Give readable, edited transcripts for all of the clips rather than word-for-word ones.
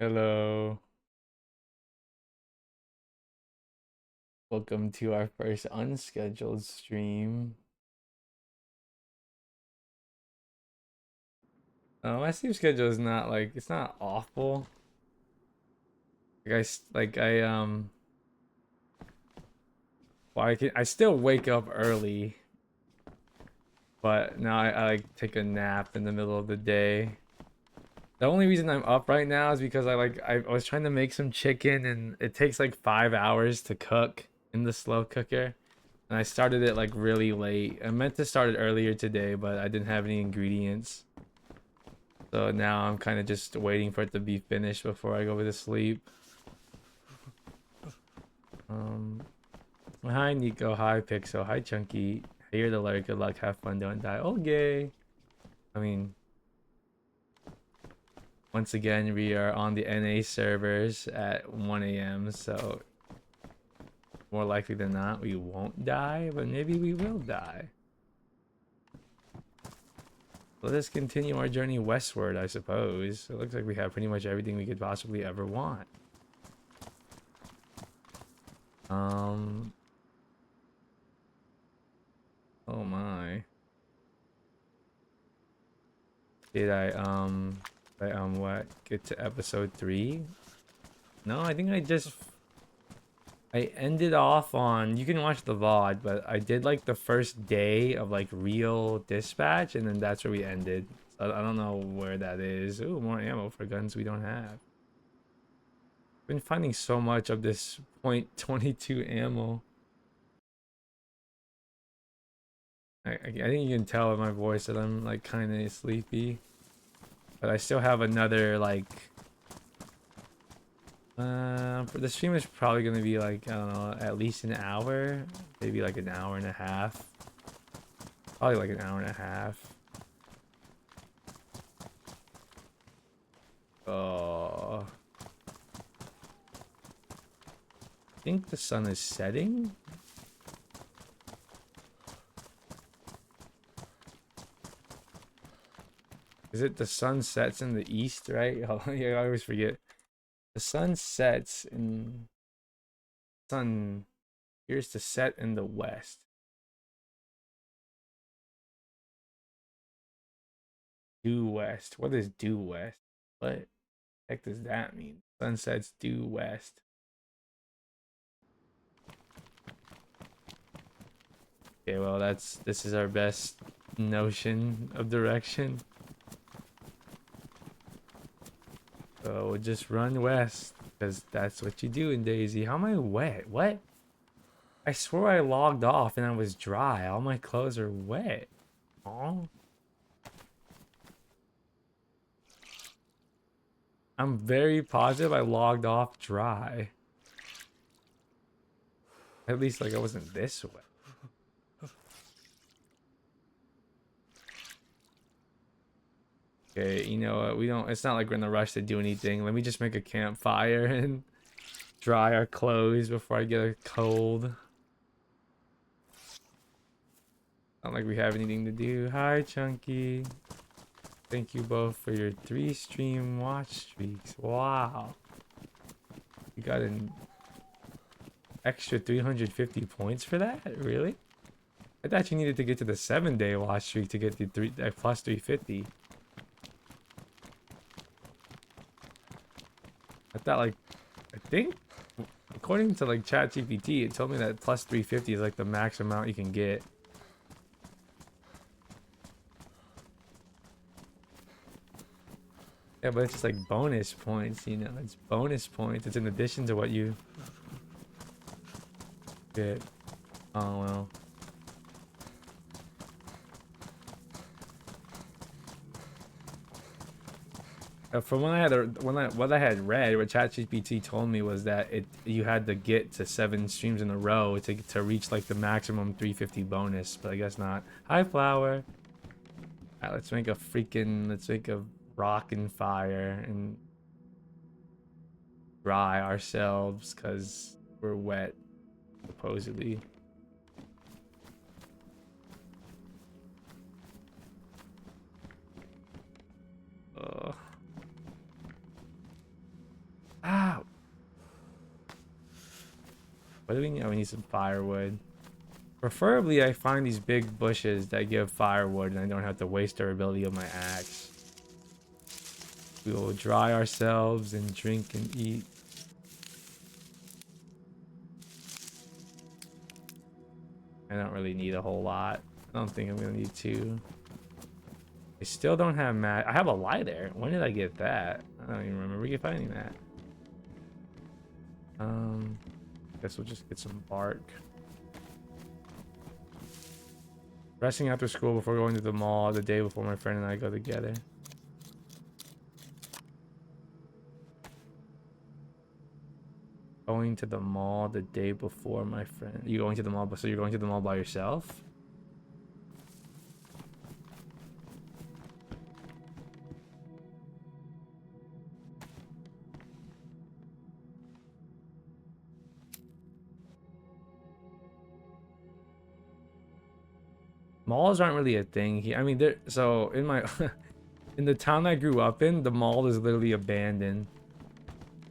Hello. Welcome to our first unscheduled stream. My stream schedule is not like it's not awful. Well, I still wake up early, but now I like take a nap in the middle of the day. The only reason I'm up right now is because I was trying to make some chicken and it takes like 5 hours to cook in the slow cooker. And I started it like really late. I meant to start it earlier today, but I didn't have any ingredients. So now I'm kind of just waiting for it to be finished before I go to sleep. Um, Hi Nico, hi Pixel, hi Chunky. Hey, you're the alert. Good luck, have fun, don't die. Okay. I mean, once again, we are on the NA servers at 1 a.m. So more likely than not, we won't die, but maybe we will die. Let us continue our journey westward, I suppose. It looks like we have pretty much everything we could possibly ever want. Um, oh my. Did what? Get to episode 3? No, I think I ended off on, you can watch the VOD, but I did like the first day of like real dispatch, and then that's where we ended. So I don't know where that is. Ooh, more ammo for guns we don't have. Been finding so much of this .22 ammo. I think you can tell in my voice that I'm like kind of sleepy, but I still have another like the stream is probably gonna be like, I don't know, at least an hour, maybe like an hour and a half. Probably like an hour and a half. Oh, I think the sun is setting. Is it the sun sets in the east, right? Yeah, I always forget. The sun sets in sun appears to set in the west. Due west. What is due west? What the heck does that mean? Sunsets due west. Okay, well this is our best notion of direction. So we'll just run west because that's what you do in DayZ. How am I wet? What? I swore I logged off and I was dry. All my clothes are wet. Oh, I'm very positive I logged off dry. At least like I wasn't this wet. Okay, you know what? We don't. It's not like we're in a rush to do anything. Let me just make a campfire and dry our clothes before I get a cold. Not like we have anything to do. Hi, Chunky. Thank you both for your 3 stream watch streaks. Wow. You got an extra 350 points for that? Really? I thought you needed to get to the 7-day watch streak to get the plus 350. I thought like, I think according to like ChatGPT, it told me that plus 350 is like the max amount you can get. Yeah, but it's just like bonus points, you know, it's bonus points. It's in addition to what you get. Oh, well. From what I had read, what ChatGPT told me was that you had to get to 7 streams in a row to reach like the maximum 350 bonus, but I guess not. Hi, Flower. Alright, let's make a rock and fire and dry ourselves because we're wet, supposedly. Uh, Ah, what do we need? Oh, we need some firewood. Preferably, I find these big bushes that give firewood, and I don't have to waste durability of my axe. We will dry ourselves and drink and eat. I don't really need a whole lot. I don't think I'm gonna need two. I still don't have mat. I have a lighter. When did I get that? I don't even remember finding that. Guess we'll just get some bark. Resting after school before going to the mall the day before my friend and I go together. Going to the mall the day before my friend. You going to the mall? So you're going to the mall by yourself? Malls aren't really a thing here. I mean, so in my in the town I grew up in, the mall is literally abandoned.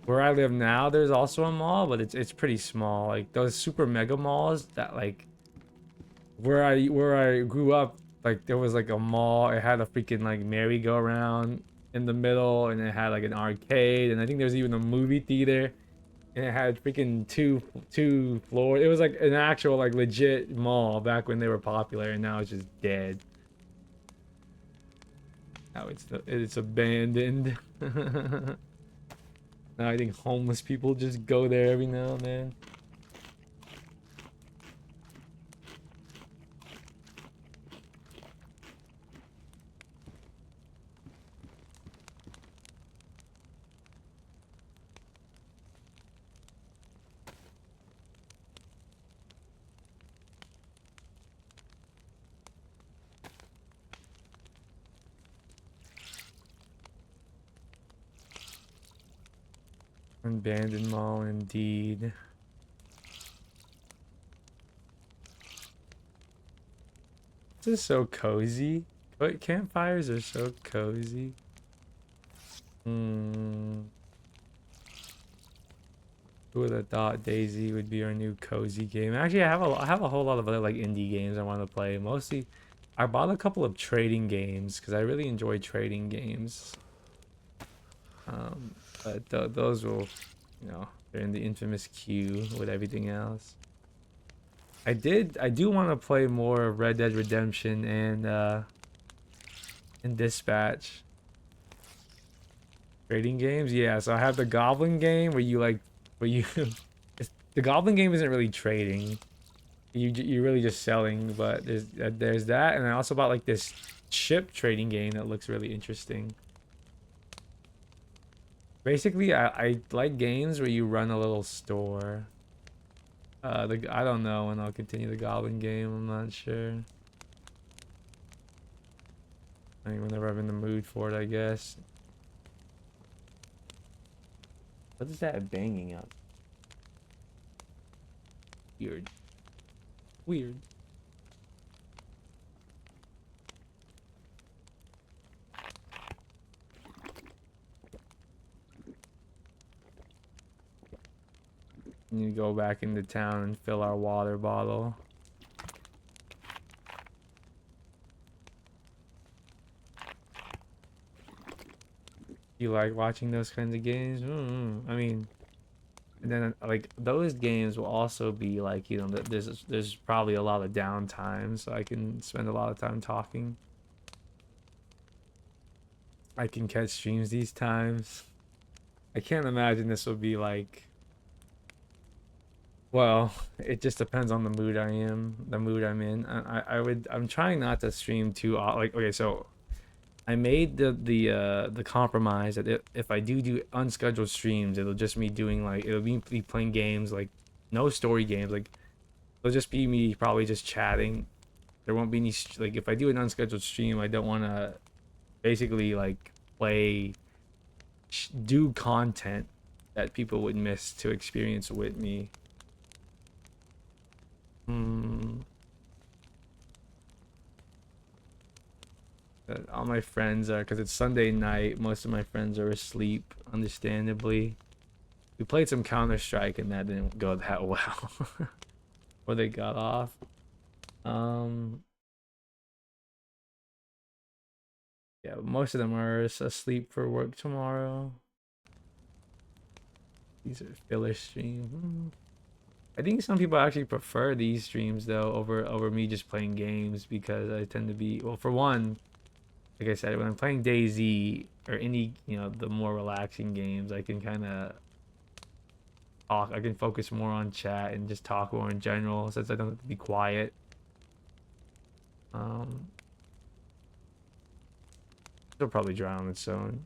Where I live now, there's also a mall, but it's pretty small. Like those super mega malls that like where I grew up, like there was like a mall. It had a freaking like merry-go-round in the middle, and it had like an arcade, and I think there's even a movie theater, and it had freaking two floors. It was like an actual like legit mall back when they were popular, and now it's just dead. Now it's abandoned. Now I think homeless people just go there every now and then. Abandoned mall indeed. This is so cozy. But campfires are so cozy. Who would have thought DayZ would be our new cozy game? Actually, I have a whole lot of other like indie games I want to play. Mostly, I bought a couple of trading games because I really enjoy trading games. But those will, you know, they're in the infamous queue with everything else. I do want to play more of Red Dead Redemption and Dispatch. Trading games, yeah. So I have the Goblin game where the Goblin game isn't really trading. You're really just selling, but there's that, and I also bought like this ship trading game that looks really interesting. Basically, I like games where you run a little store. I don't know when I'll continue the Goblin game. I'm not sure. I mean, whenever I'm in the mood for it, I guess. What is that banging up? Weird. Weird. We need to go back into town and fill our water bottle. You like watching those kinds of games? I mean, and then like those games will also be like, you know, there's probably a lot of downtime, so I can spend a lot of time talking. I can catch streams these times. I can't imagine this will be like. Well, it just depends on the mood the mood I'm in. I'm trying not to stream too like, okay, so I made the compromise that if I do unscheduled streams, it'll just me doing like it'll be me playing games like no story games, like it'll just be me probably just chatting. There won't be any like if I do an unscheduled stream, I don't want to basically like do content that people would miss to experience with me. All my friends are, because it's Sunday night, most of my friends are asleep, understandably. We played some Counter-Strike and that didn't go that well. Or they got off. Yeah, most of them are asleep for work tomorrow. These are filler streams. I think some people actually prefer these streams though over me just playing games, because I tend to be, well, for one, like I said, when I'm playing DayZ or any, the more relaxing games, I can kind of talk. I can focus more on chat and just talk more in general, since I don't have to be quiet. It'll probably dry on its own.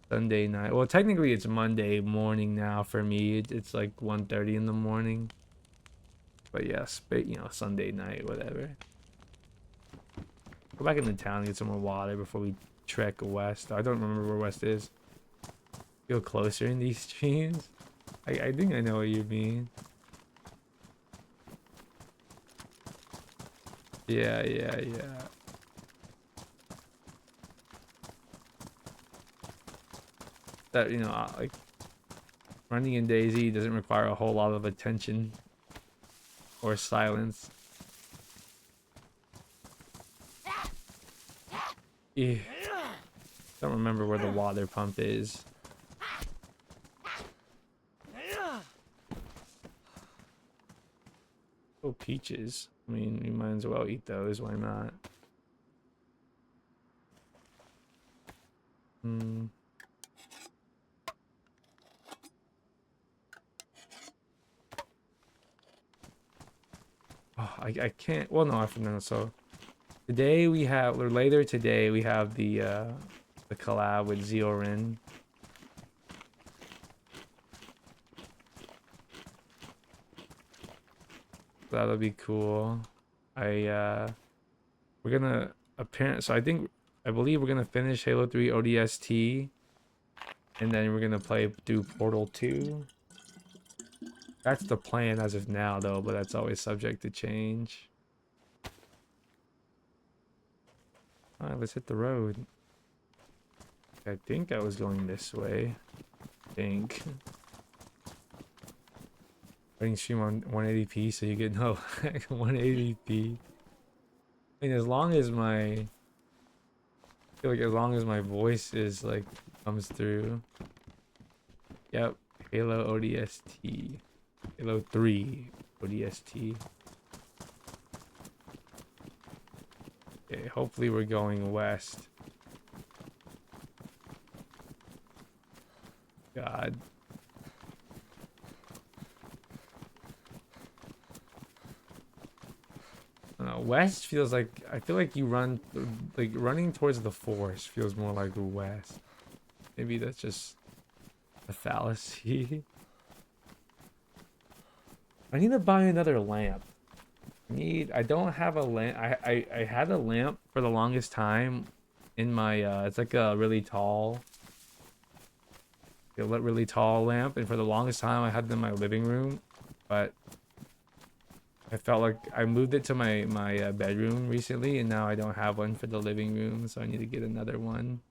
Sunday night. Well, technically it's Monday morning now for me. It's like 1:30 in the morning. But yes, Sunday night, whatever. Go back into town and get some more water before we trek west. I don't remember where west is. Feel closer in these streams. I think I know what you mean. Yeah. That, like running in DayZ doesn't require a whole lot of attention or silence. Yeah. Don't remember where the water pump is. Oh, peaches. I mean, you might as well eat those. Why not? Oh, I can't. Well, no, I forgot. So today we have, or later today we have the collab with Ziorin. That'll be cool. We're gonna so I believe we're gonna finish Halo 3 ODST, and then we're gonna play through Portal 2. That's the plan as of now, though, but that's always subject to change. All right, let's hit the road. I think I was going this way. I think. Running stream on 180p, so you get no 180p. I mean, as long as I feel like as long as my voice is like comes through. Yep, Halo ODST, Halo 3 ODST. Okay, hopefully we're going west. God. West feels like, I feel like you run, like running towards the forest feels more like west. Maybe that's just a fallacy. I need to buy another lamp. I don't have a lamp. I had a lamp for the longest time in my, it's like a really tall lamp, and for the longest time I had it in my living room, but I felt like I moved it to my bedroom recently, and now I don't have one for the living room, so I need to get another one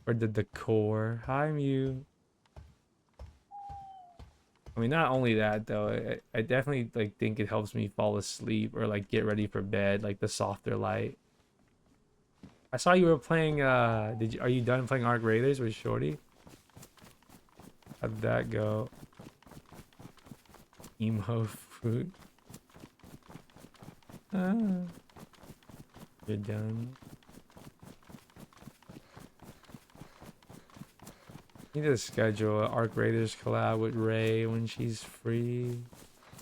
for the decor. Hi, Mew. I mean, not only that though, I definitely like think it helps me fall asleep or like get ready for bed, like the softer light. I saw you were playing. Are you done playing Arc Raiders with Shorty? How'd that go? Emo fruit. You're done. Need to schedule an Arc Raiders collab with Ray when she's free,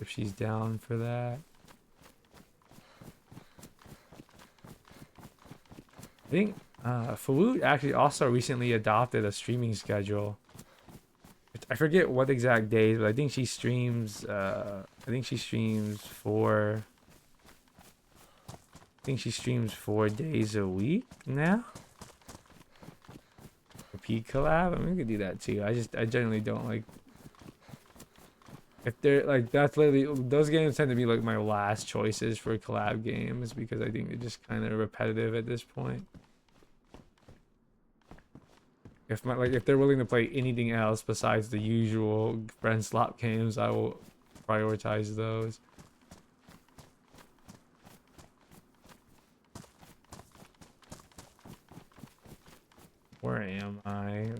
if she's down for that. I think Fawoot actually also recently adopted a streaming schedule. I forget what exact days, but I think she streams. I think she streams 4 days a week now. Repeat collab. I mean, we could do that too. I generally don't like. If they're like, that's literally, those games tend to be like my last choices for collab games, because I think they're just kind of repetitive at this point. If they're willing to play anything else besides the usual friend slot games, I will prioritize those. Where am I?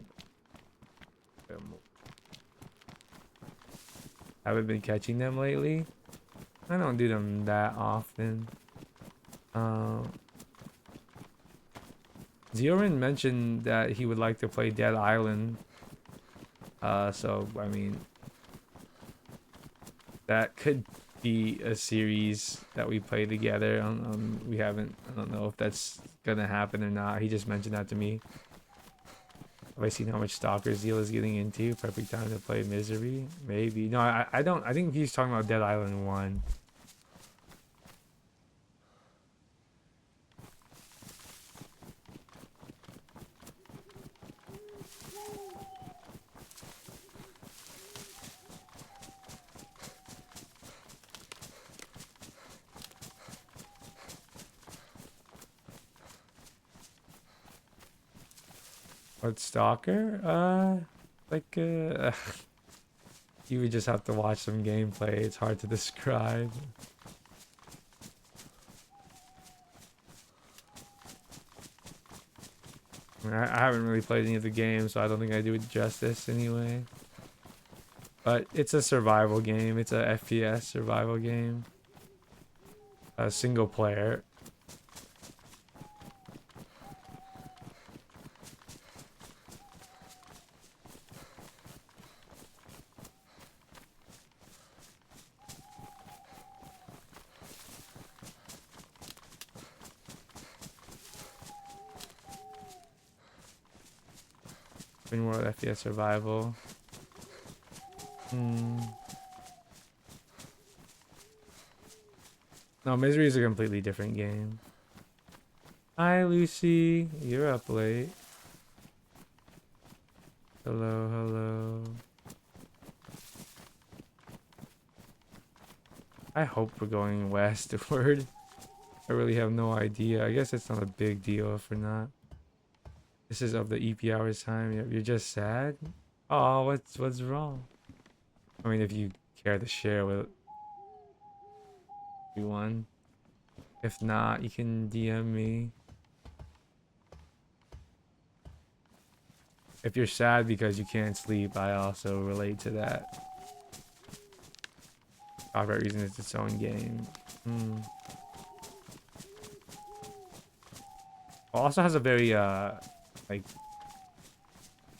Haven't been catching them lately. I don't do them that often. Ziorin mentioned that he would like to play Dead Island. So I mean, that could be a series that we play together. We haven't. I don't know if that's gonna happen or not. He just mentioned that to me. Have I seen how much Stalker Zeal is getting into? Perfect time to play Misery? Maybe. No, I don't. I think he's talking about Dead Island 1. What Stalker? You would just have to watch some gameplay. It's hard to describe. I haven't really played any of the games, so I don't think I do it justice anyway. But it's a survival game. It's a FPS survival game. A single player. Open world FPS survival. No, Misery is a completely different game. Hi, Lucy. You're up late. Hello, hello. I hope we're going westward. I really have no idea. I guess it's not a big deal if we're not. This is of the EP hours time. You're just sad? Oh, what's wrong? I mean, if you care to share with everyone. If not, you can DM me. If you're sad because you can't sleep, I also relate to that. Copyright reason is its own game. Also has a very like,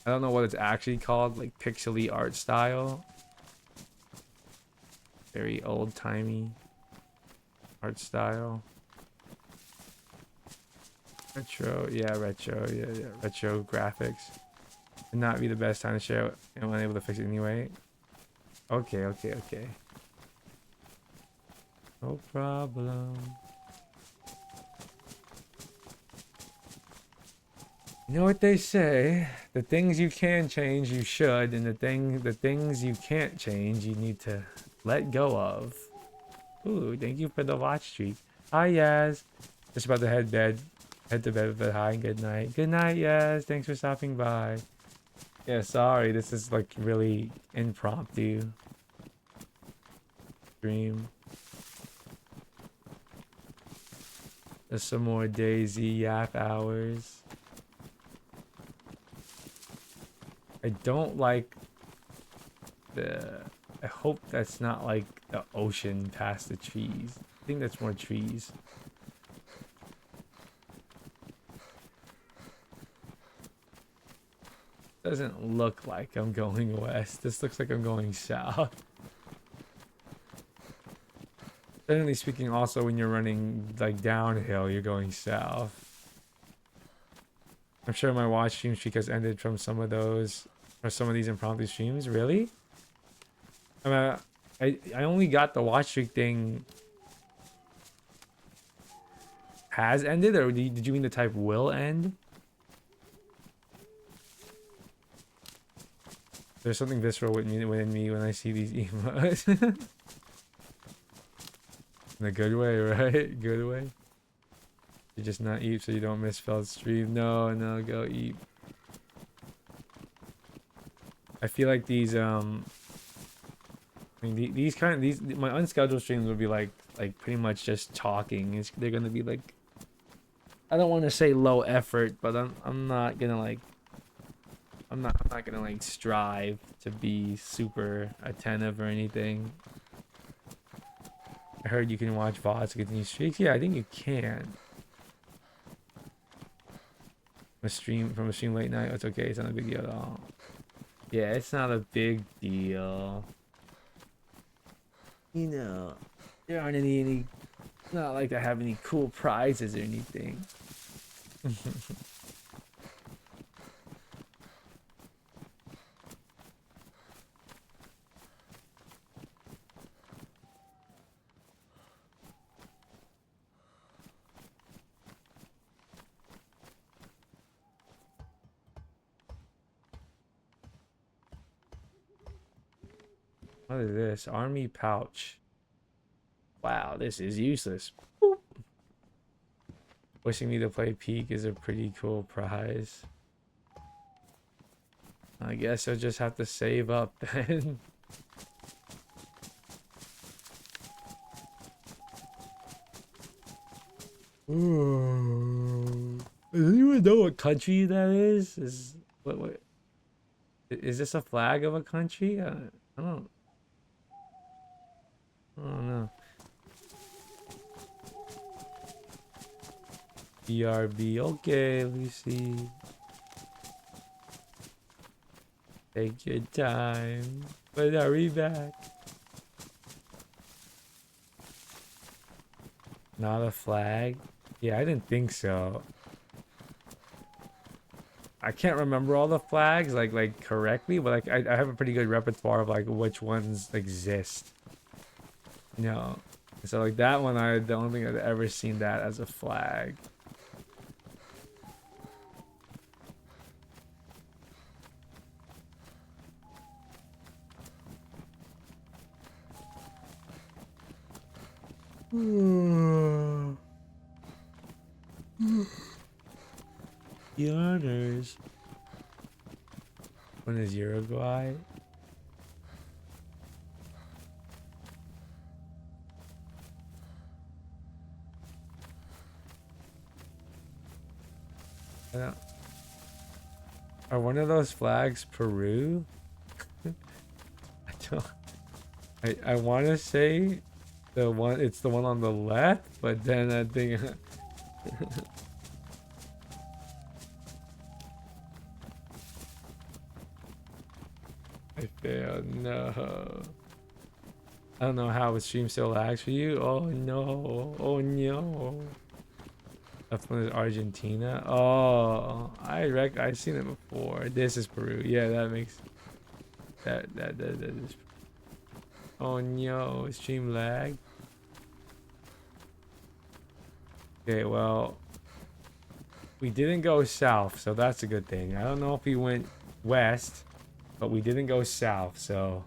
I don't know what it's actually called, like pixely art style. Very old-timey art style. Retro, yeah, retro, yeah, retro graphics. Would not be the best time to share it. I'm unable to fix it anyway. Okay. No problem. You know what they say? The things you can change, you should, and the things you can't change, you need to let go of. Ooh, thank you for the watch streak. Hi, Yaz. Just about to head to bed, but hi and good night. Good night, Yaz. Thanks for stopping by. Yeah, sorry, this is like really impromptu stream. There's some more DayZ yap hours. I don't like I hope that's not like the ocean past the trees. I think that's more trees. Doesn't look like I'm going west. This looks like I'm going south. Generally speaking, also when you're running like downhill, you're going south. I'm sure my watch stream streak has ended from some of those, or some of these impromptu streams. Really? I mean, I only got the watch streak thing has ended, or did you mean the type will end? There's something visceral within me when I see these emotes. In a good way, right? Good way. You just not eat so you don't miss Feld's stream. No, go eat. I feel like these I mean these my unscheduled streams will be like pretty much just talking. They're gonna be like, I don't want to say low effort, but I'm not gonna like I'm not gonna like strive to be super attentive or anything. I heard you can watch VODs to continue streaks. Yeah, I think you can. A stream from a stream late night. It's okay. It's not a big deal at all. Yeah, it's not a big deal. You know, there aren't any not like I have any cool prizes or anything. What is this? Army pouch. Wow, this is useless. Boop. Wishing me to play Peak is a pretty cool prize. I guess I'll just have to save up then. Does anyone know what country that is? What is this a flag of a country? I don't know. BRB. Okay, let me see. Take your time. But are we back? Not a flag? Yeah, I didn't think so. I can't remember all the flags like correctly, but like I have a pretty good repertoire of like which ones exist. You know. So like that one, I don't think I've ever seen that as a flag. The honors. When is Uruguay? I don't... Are one of those flags Peru? I don't. I want to say the one. It's the one on the left, but then I think. I failed. No. I don't know how a stream still lags for you. Oh no. Oh no. That's one is Argentina. Oh, I've seen it before. This is Peru. Yeah, that makes that is. Oh no, stream lag. Okay, well, we didn't go south, so that's a good thing. I don't know if we went west, but we didn't go south, so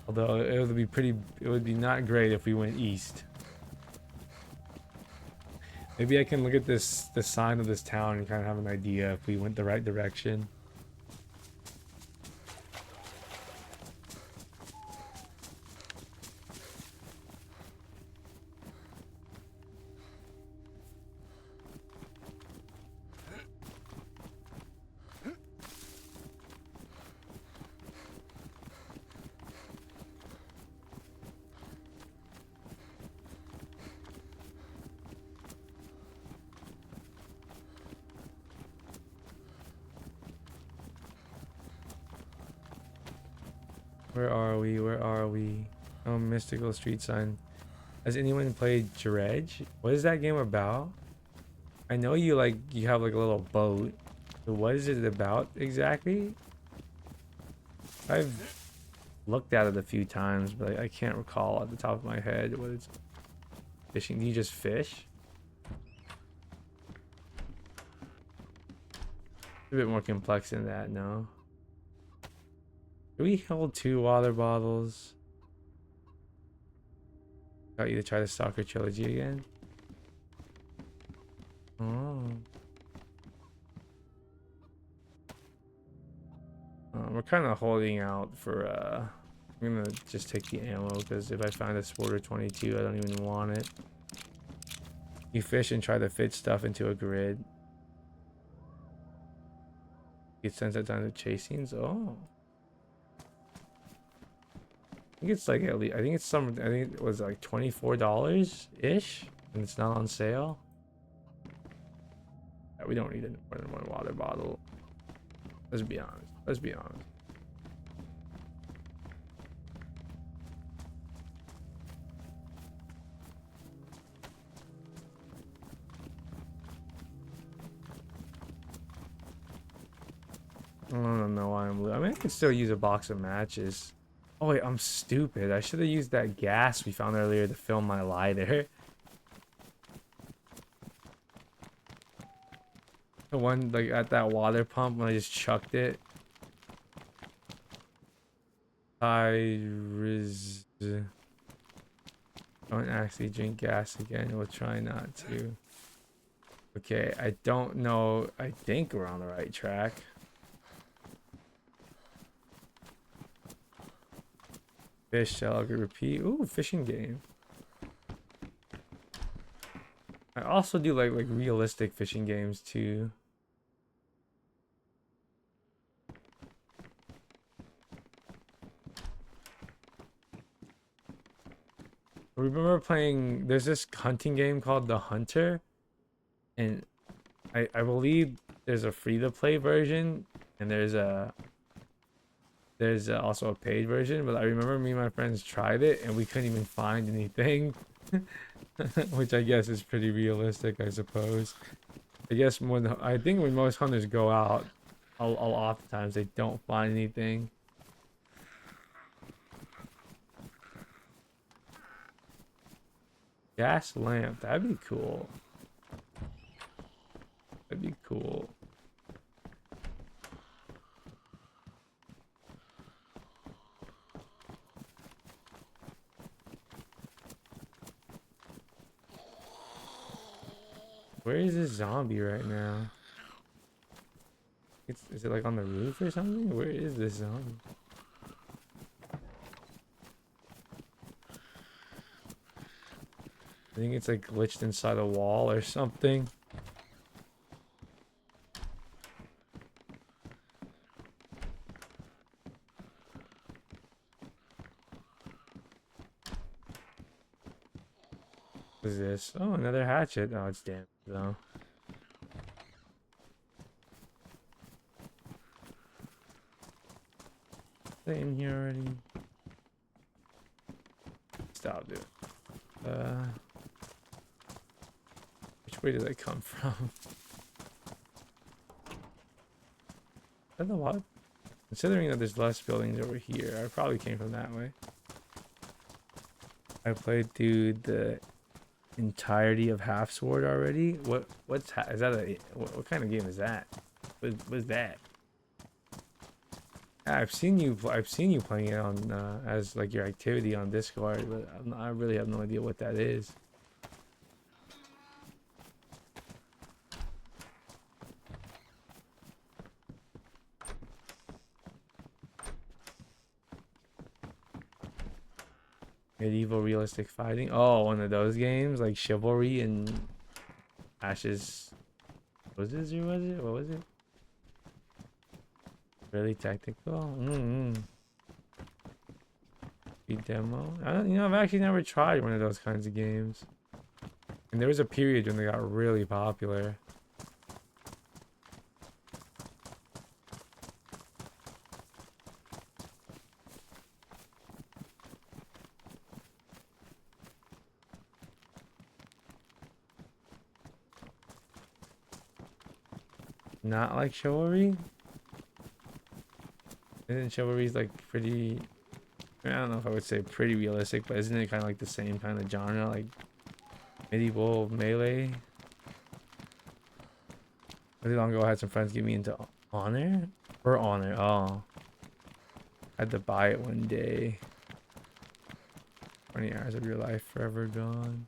although it would be not great if we went east. Maybe I can look at the sign of this town and kind of have an idea if we went the right direction. Where are we? Where are we? Oh, mystical street sign. Has anyone played Dredge? What is that game about? I know you have like a little boat. But what is it about exactly? I've looked at it a few times, but I can't recall at the top of my head what it's fishing. Do you just fish? A bit more complex than that, no? Do we hold 2 water bottles? Got you to try the Stalker trilogy again? Oh. We're kind of holding out for I'm gonna just take the ammo because if I find a Sporter 22, I don't even want it. You fish and try to fit stuff into a grid. Get sent at times of chasings. Oh, I think it's like at least. I think it's some. I think it was like $24 ish, and it's not on sale. Yeah, we don't need more than one water bottle. Let's be honest. Let's be honest. I don't know why I'm. I mean, I could still use a box of matches. Oh wait, I'm stupid. I should have used that gas we found earlier to fill my lighter. The one like at that water pump when I just chucked it. Don't actually drink gas again. We'll try not to. Okay, I don't know. I think we're on the right track. Fish shall repeat. Ooh, fishing game. I also do like realistic fishing games too. I remember playing. There's this hunting game called The Hunter, and I believe there's a free-to-play version, and there's also a paid version. But I remember me and my friends tried it, and we couldn't even find anything, which I guess is pretty realistic, I suppose. I guess I think when most hunters go out, oftentimes they don't find anything. Gas lamp, that'd be cool. That'd be cool. Where is this zombie right now? Is it like on the roof or something? Where is this zombie? I think it's like glitched inside a wall or something. What is this? Oh, another hatchet. Oh, it's damaged though. Is that in here already? Stop, dude. Which way did I come from? I don't know what. Considering that there's less buildings over here, I probably came from that way. I played through the entirety of Half Sword already. Is that what kind of game is that? What's that? Yeah, I've seen you playing it on as like your activity on Discord, but I really have no idea what that is. Medieval realistic fighting. Oh, one of those games like Chivalry and Ashes. Was it? What was it? Really technical. Demo. I've actually never tried one of those kinds of games. And there was a period when they got really popular. Not like Chivalry? Isn't Chivalry's like pretty... I don't know if I would say pretty realistic, but isn't it kind of like the same kind of genre, like medieval melee? Really long ago, I had some friends get me into Honor? Or Honor, oh. Had to buy it one day. 20 hours of your life forever gone.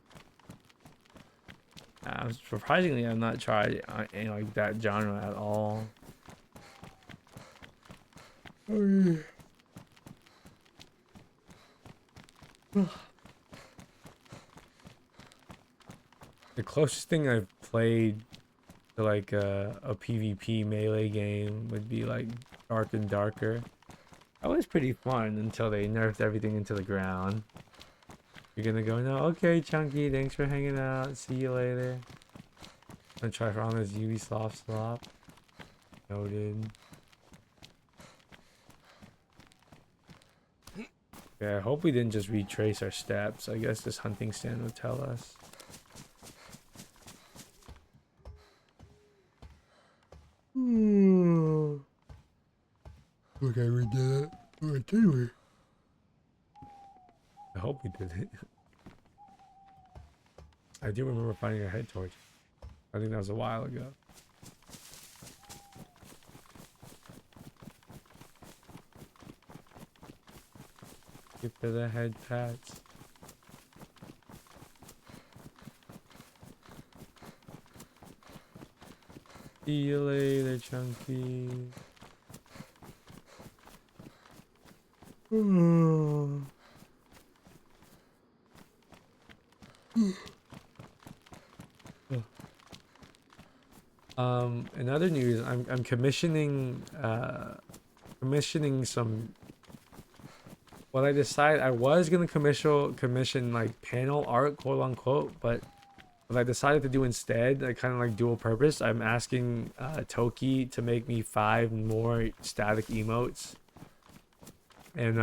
Surprisingly, I've not tried any like that genre at all. The closest thing I've played to like a PvP melee game would be like Dark and Darker. That was pretty fun until they nerfed everything into the ground. You're gonna go now? Okay, Chunky, thanks for hanging out. See you later. I'm gonna try for on this Ubisoft swap. Noted. Yeah, I hope we didn't just retrace our steps. I guess this hunting stand would tell us. Okay, we did it. Or did we? I hope we did it. I do remember finding a head torch. I think that was a while ago. Give for the head pats. See you later, Chunky. In other news, I'm commissioning some. Well, I decided I was gonna commission like panel art, quote unquote, but what I decided to do instead, like kind of like dual purpose, I'm asking Toki to make me 5 more static emotes, and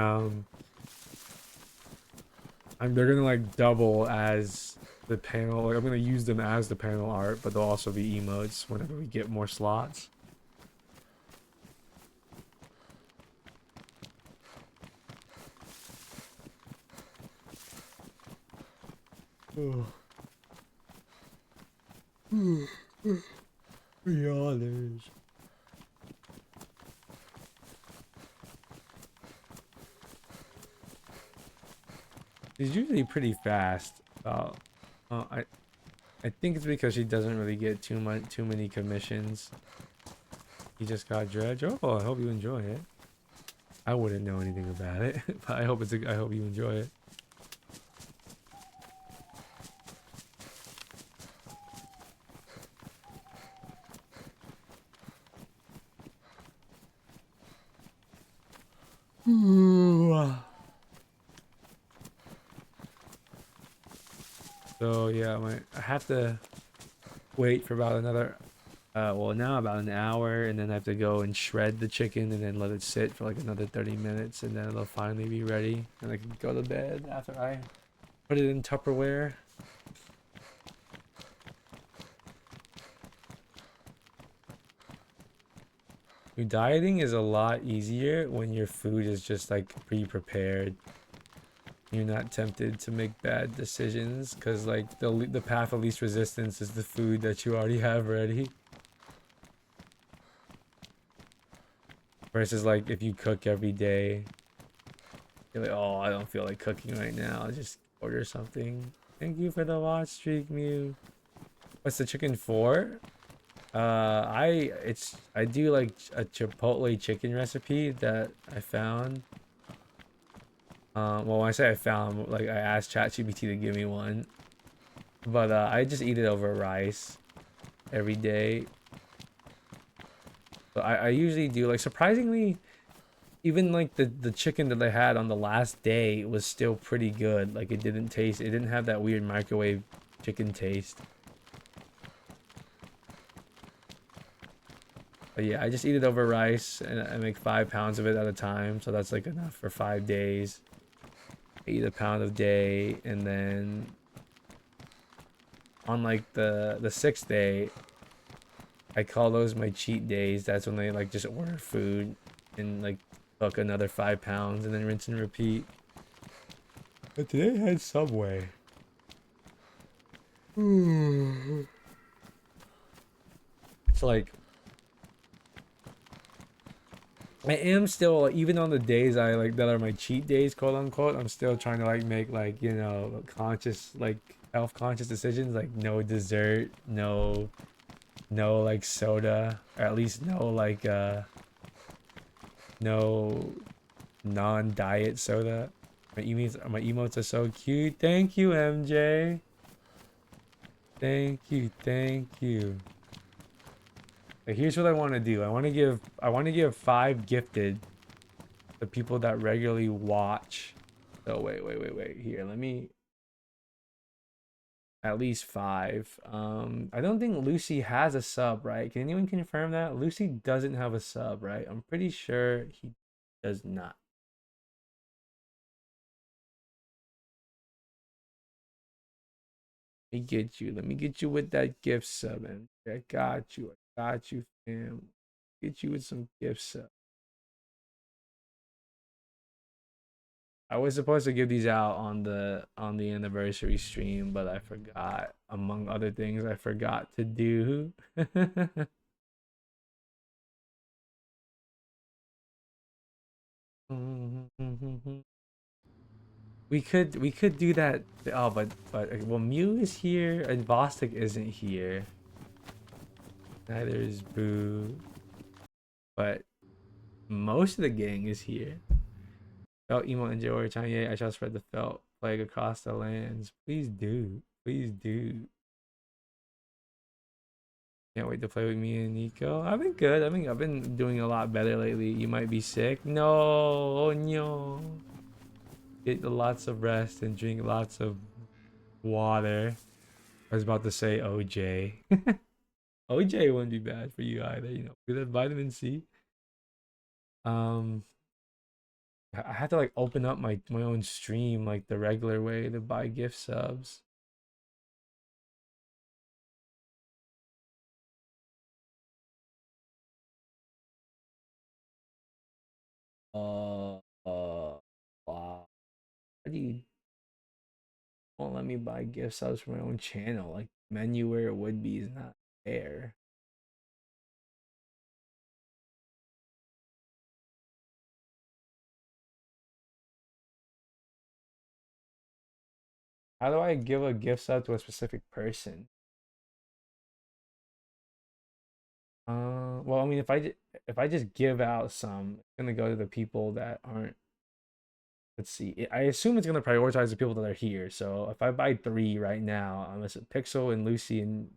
they're gonna like double as the panel. Like I'm gonna use them as the panel art, but they'll also be emotes whenever we get more slots. $3. She's usually pretty fast. I think it's because she doesn't really get too many commissions. He just got dredge. Oh, I hope you enjoy it. I wouldn't know anything about it, but I hope you enjoy it. So yeah, I have to wait for about another well, now about an hour, and then I have to go and shred the chicken and then let it sit for like another 30 minutes, and then it'll finally be ready and I can go to bed after I put it in Tupperware. Your dieting is a lot easier when your food is just like pre-prepared. You're not tempted to make bad decisions because like the path of least resistance is the food that you already have ready. Versus like if you cook every day, you're like, oh, I don't feel like cooking right now. I'll just order something. Thank you for the watch streak, Mew. What's the chicken for? I do like a Chipotle chicken recipe that I found. Well, when I say I found, like I asked ChatGPT to give me one, but I just eat it over rice every day. So I usually do like surprisingly, even like the chicken that I had on the last day was still pretty good. Like it didn't have that weird microwave chicken taste. But yeah, I just eat it over rice and I make 5 pounds of it at a time. So that's like enough for 5 days. I eat a pound a day, and then on like the 6th day, I call those my cheat days. That's when I like just order food and like cook another 5 pounds and then rinse and repeat. But today I had Subway. It's like I am still, even on the days I like that are my cheat days, quote unquote, I'm still trying to like make like, you know, conscious, like health conscious decisions, like no dessert, no like soda, or at least no like No non-diet soda. My emotes are so cute. Thank you, MJ. Thank you, thank you. Here's what I want to do. I want to give 5 gifted to people that regularly watch. So wait. Here, let me at least 5. I don't think Lucy has a sub, right? Can anyone confirm that? Lucy doesn't have a sub, right? I'm pretty sure he does not. Let me get you with that gift sub, man. I got you. I got you, fam. Get you with some gift sub. I was supposed to give these out on the anniversary stream, but I forgot. Among other things, I forgot to do. we could do that. Oh, but well, Mew is here and Vostok isn't here. Neither is Boo. But most of the gang is here. Felt emo and Joey Kanye. I shall spread the felt plague across the lands. Please do. Please do. Can't wait to play with me and Nico. I've been good. I mean, I've been doing a lot better lately. You might be sick. No, oh no. Get lots of rest and drink lots of water. I was about to say OJ. OJ wouldn't be bad for you either. You know, with that vitamin C. Um, I had to like open up my own stream like the regular way to buy gift subs. Uh, wow. How do you won't let me buy gift subs for my own channel? Like menu where it would be is not there. How do I give a gift sub to a specific person? Well, I mean, if I just give out some, it's gonna go to the people that aren't. Let's see. I assume it's gonna prioritize the people that are here. So if I buy 3 right now, I'm gonna Pixel and Lucy and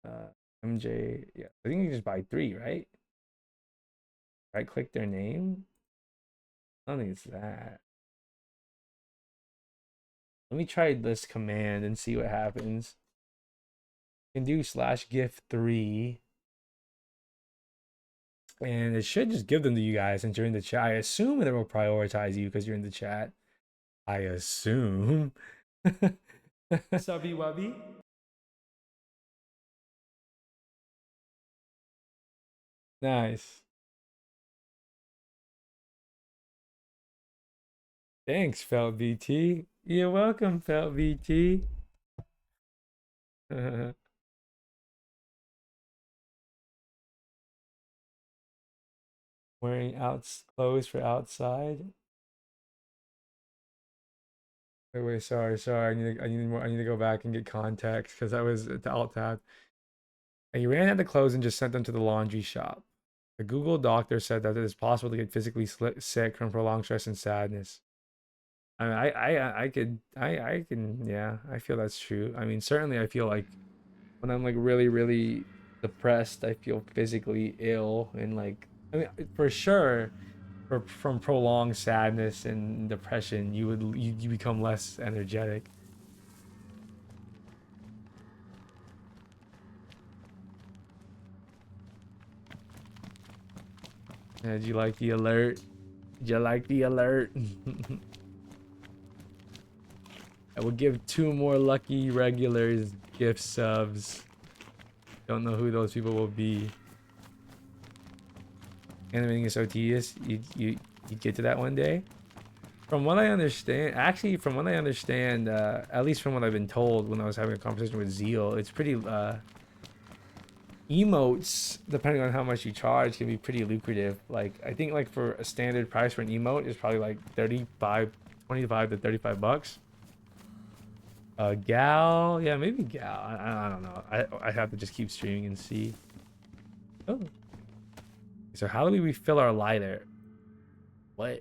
uh, MJ. Yeah, I think you just buy 3, right? Right click their name. I don't think it's that. Let me try this command and see what happens. You can do /gift3. And it should just give them to you guys since you're in the chat. I assume it will prioritize you because you're in the chat. I assume. Subby Wubby. Nice. Thanks, Felt VT. You're welcome, Felt VT. Wearing clothes for outside. Wait, sorry. I need to go back and get context because I was at the alt tab. And he ran out the clothes and just sent them to the laundry shop. The Google doctor said that it is possible to get physically sick from prolonged stress and sadness. I mean, I can, yeah, I feel that's true. I mean, certainly I feel like when I'm like really depressed, I feel physically ill and like, I mean, for sure, from prolonged sadness and depression, you become less energetic. Did you like the alert? Did you like the alert? I will give 2 more lucky regulars gift subs. Don't know who those people will be. Animating is so tedious. You get to that one day. From what I understand, actually, from what I understand, at least from what I've been told when I was having a conversation with Zeal, it's pretty emotes, depending on how much you charge, can be pretty lucrative. Like I think like for a standard price for an emote is probably like 25 to 35 bucks. Gal, yeah, maybe Gal. I don't know. I have to just keep streaming and see. Oh, So how do we refill our lighter? What?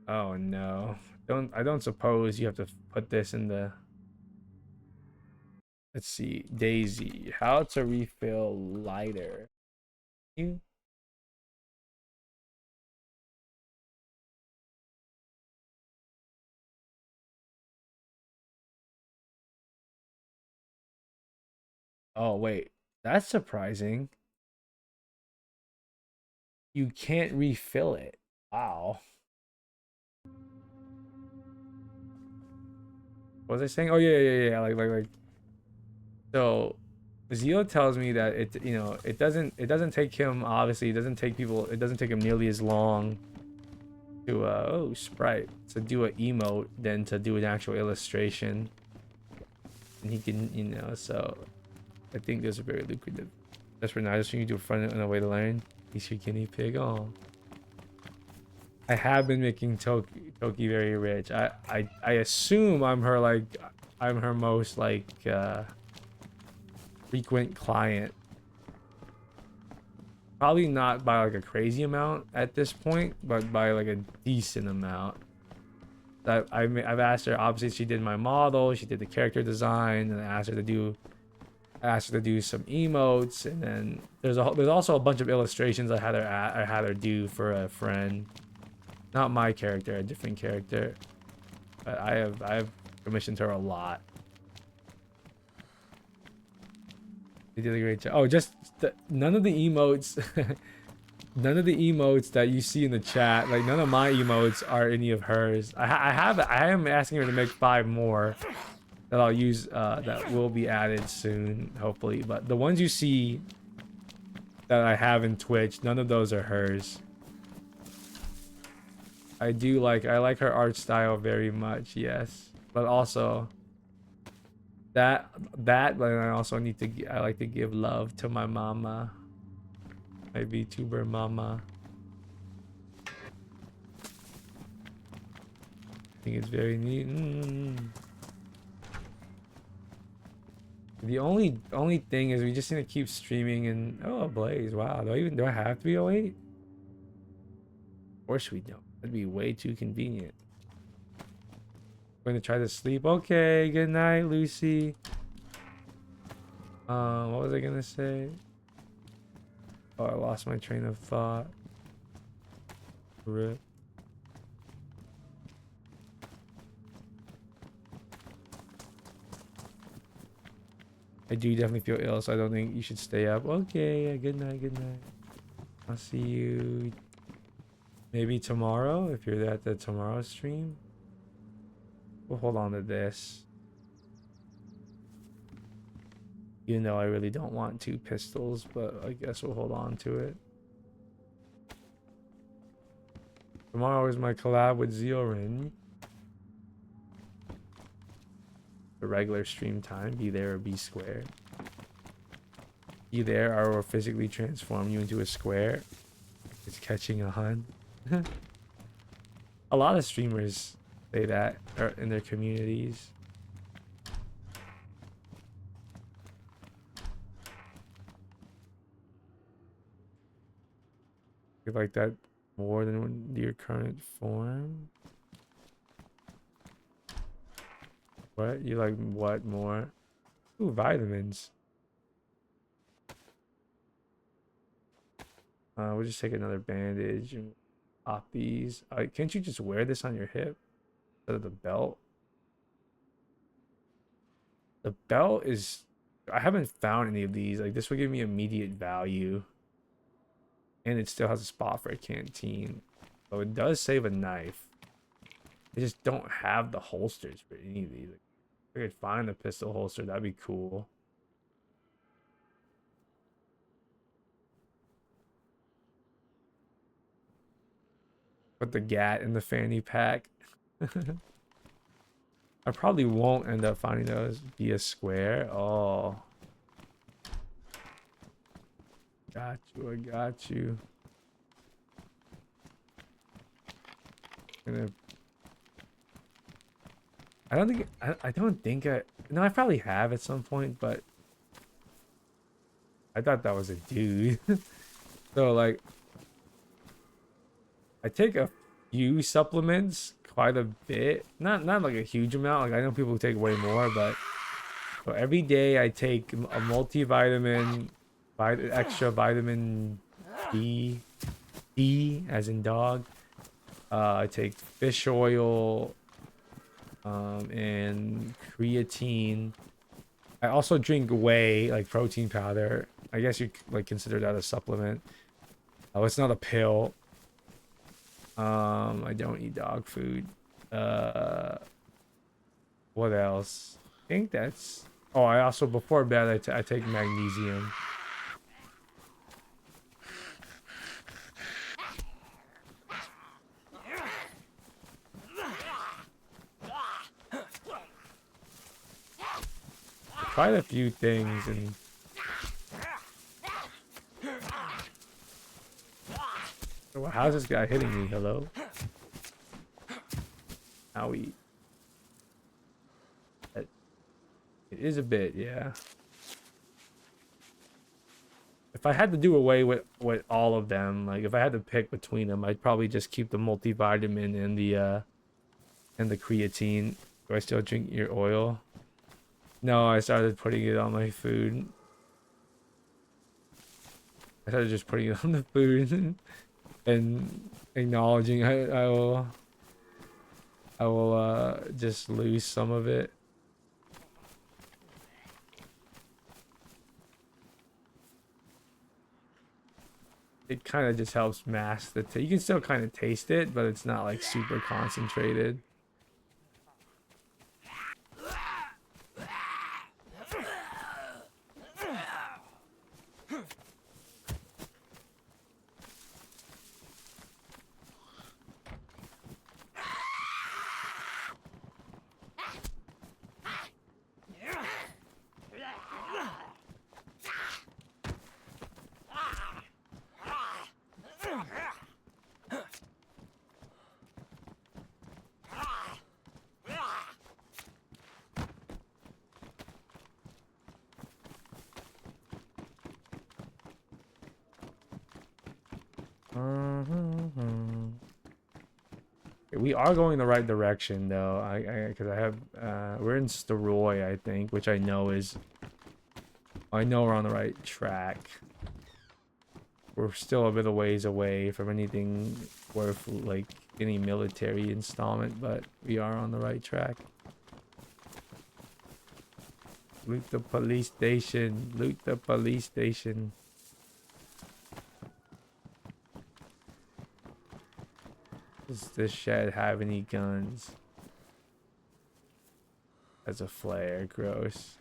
Oh no. I don't suppose you have to put this in the, let's see, DayZ. How to refill lighter. You Oh wait. That's surprising. You can't refill it. Wow. What was I saying? Oh yeah. Like so Zio tells me that it doesn't take him, obviously it doesn't take people, it doesn't take him nearly as long to oh Sprite to do an emote than to do an actual illustration. And he can, so I think those are very lucrative. That's for now, just when you do a front end on the way to learn. He's your guinea pig. Oh, I have been making Toki very rich. I assume I'm her, like, I'm her most like frequent client. Probably not by like a crazy amount at this point, but by like a decent amount. I've asked her. Obviously, she did my model, she did the character design, and I asked her to do some emotes, and then there's also a bunch of illustrations I had her do for a friend, not my character, a different character. But I have commissioned her a lot. You did a great job. Oh, just none of the emotes, none of the emotes that you see in the chat, like none of my emotes are any of hers. I am asking her to make 5 more that I'll use, that will be added soon, hopefully. But the ones you see that I have in Twitch, none of those are hers. I like her art style very much, yes, but also but I also I like to give love to my mama, my VTuber mama. I think it's very neat. The only thing is we just need to keep streaming. And oh Blaze, wow, do I have to be 08? Of course we don't. That'd be way too convenient. Going to try to sleep. Okay, good night, Lucy. What was I gonna say? Oh, I lost my train of thought. Rip. I do definitely feel ill, so I don't think you should stay up. Okay, yeah, good night, good night. I'll see you maybe tomorrow if you're at the tomorrow stream. We'll hold on to this. You know I really don't want 2 pistols, but I guess we'll hold on to it. Tomorrow is my collab with Zeorin. The regular stream time. Be there or be square. Be there or we'll physically transform you into a square. It's catching a hun. A lot of streamers say that in their communities. You like that more than your current form? What? You like what more? Ooh, vitamins. We'll just take another bandage and pop these. Can't you just wear this on your hip instead of the belt? The belt is... I haven't found any of these. Like, this will give me immediate value. And it still has a spot for a canteen. So it does save a knife. I just don't have the holsters for any of these. Like, if I could find the pistol holster, that'd be cool. Put the gat in the fanny pack. I probably won't end up finding those via square. Oh. Got you, I got you. I don't think no, I probably have at some point, but I thought that was a dude. So like, I take a few supplements, quite a bit. Not like a huge amount. Like I know people take way more, but so every day I take a multivitamin, extra vitamin D, D as in dog. I take fish oil, and creatine. I also drink whey, like protein powder. I guess you like consider that a supplement. Oh, it's not a pill. I don't eat dog food. Uh, what else? I think that's. Oh, I also before bed I take magnesium. Quite a few things and. Oh, how's this guy hitting me? Hello? Owie. It is a bit, yeah. If I had to do away with all of them, like if I had to pick between them, I'd probably just keep the multivitamin and the creatine. Do I still drink your oil? No, I started putting it on my food. I started just putting it on the food and acknowledging I will just lose some of it. It kind of just helps mask the you can still kind of taste it, but it's not like super concentrated. We are going the right direction though. Because I have we're in Steroy, I think, which I know we're on the right track. We're still a bit of ways away from anything worth like any military installment, but we are on the right track. Loot the police station. Loot the police station. Does this shed have any guns? As a flare, gross.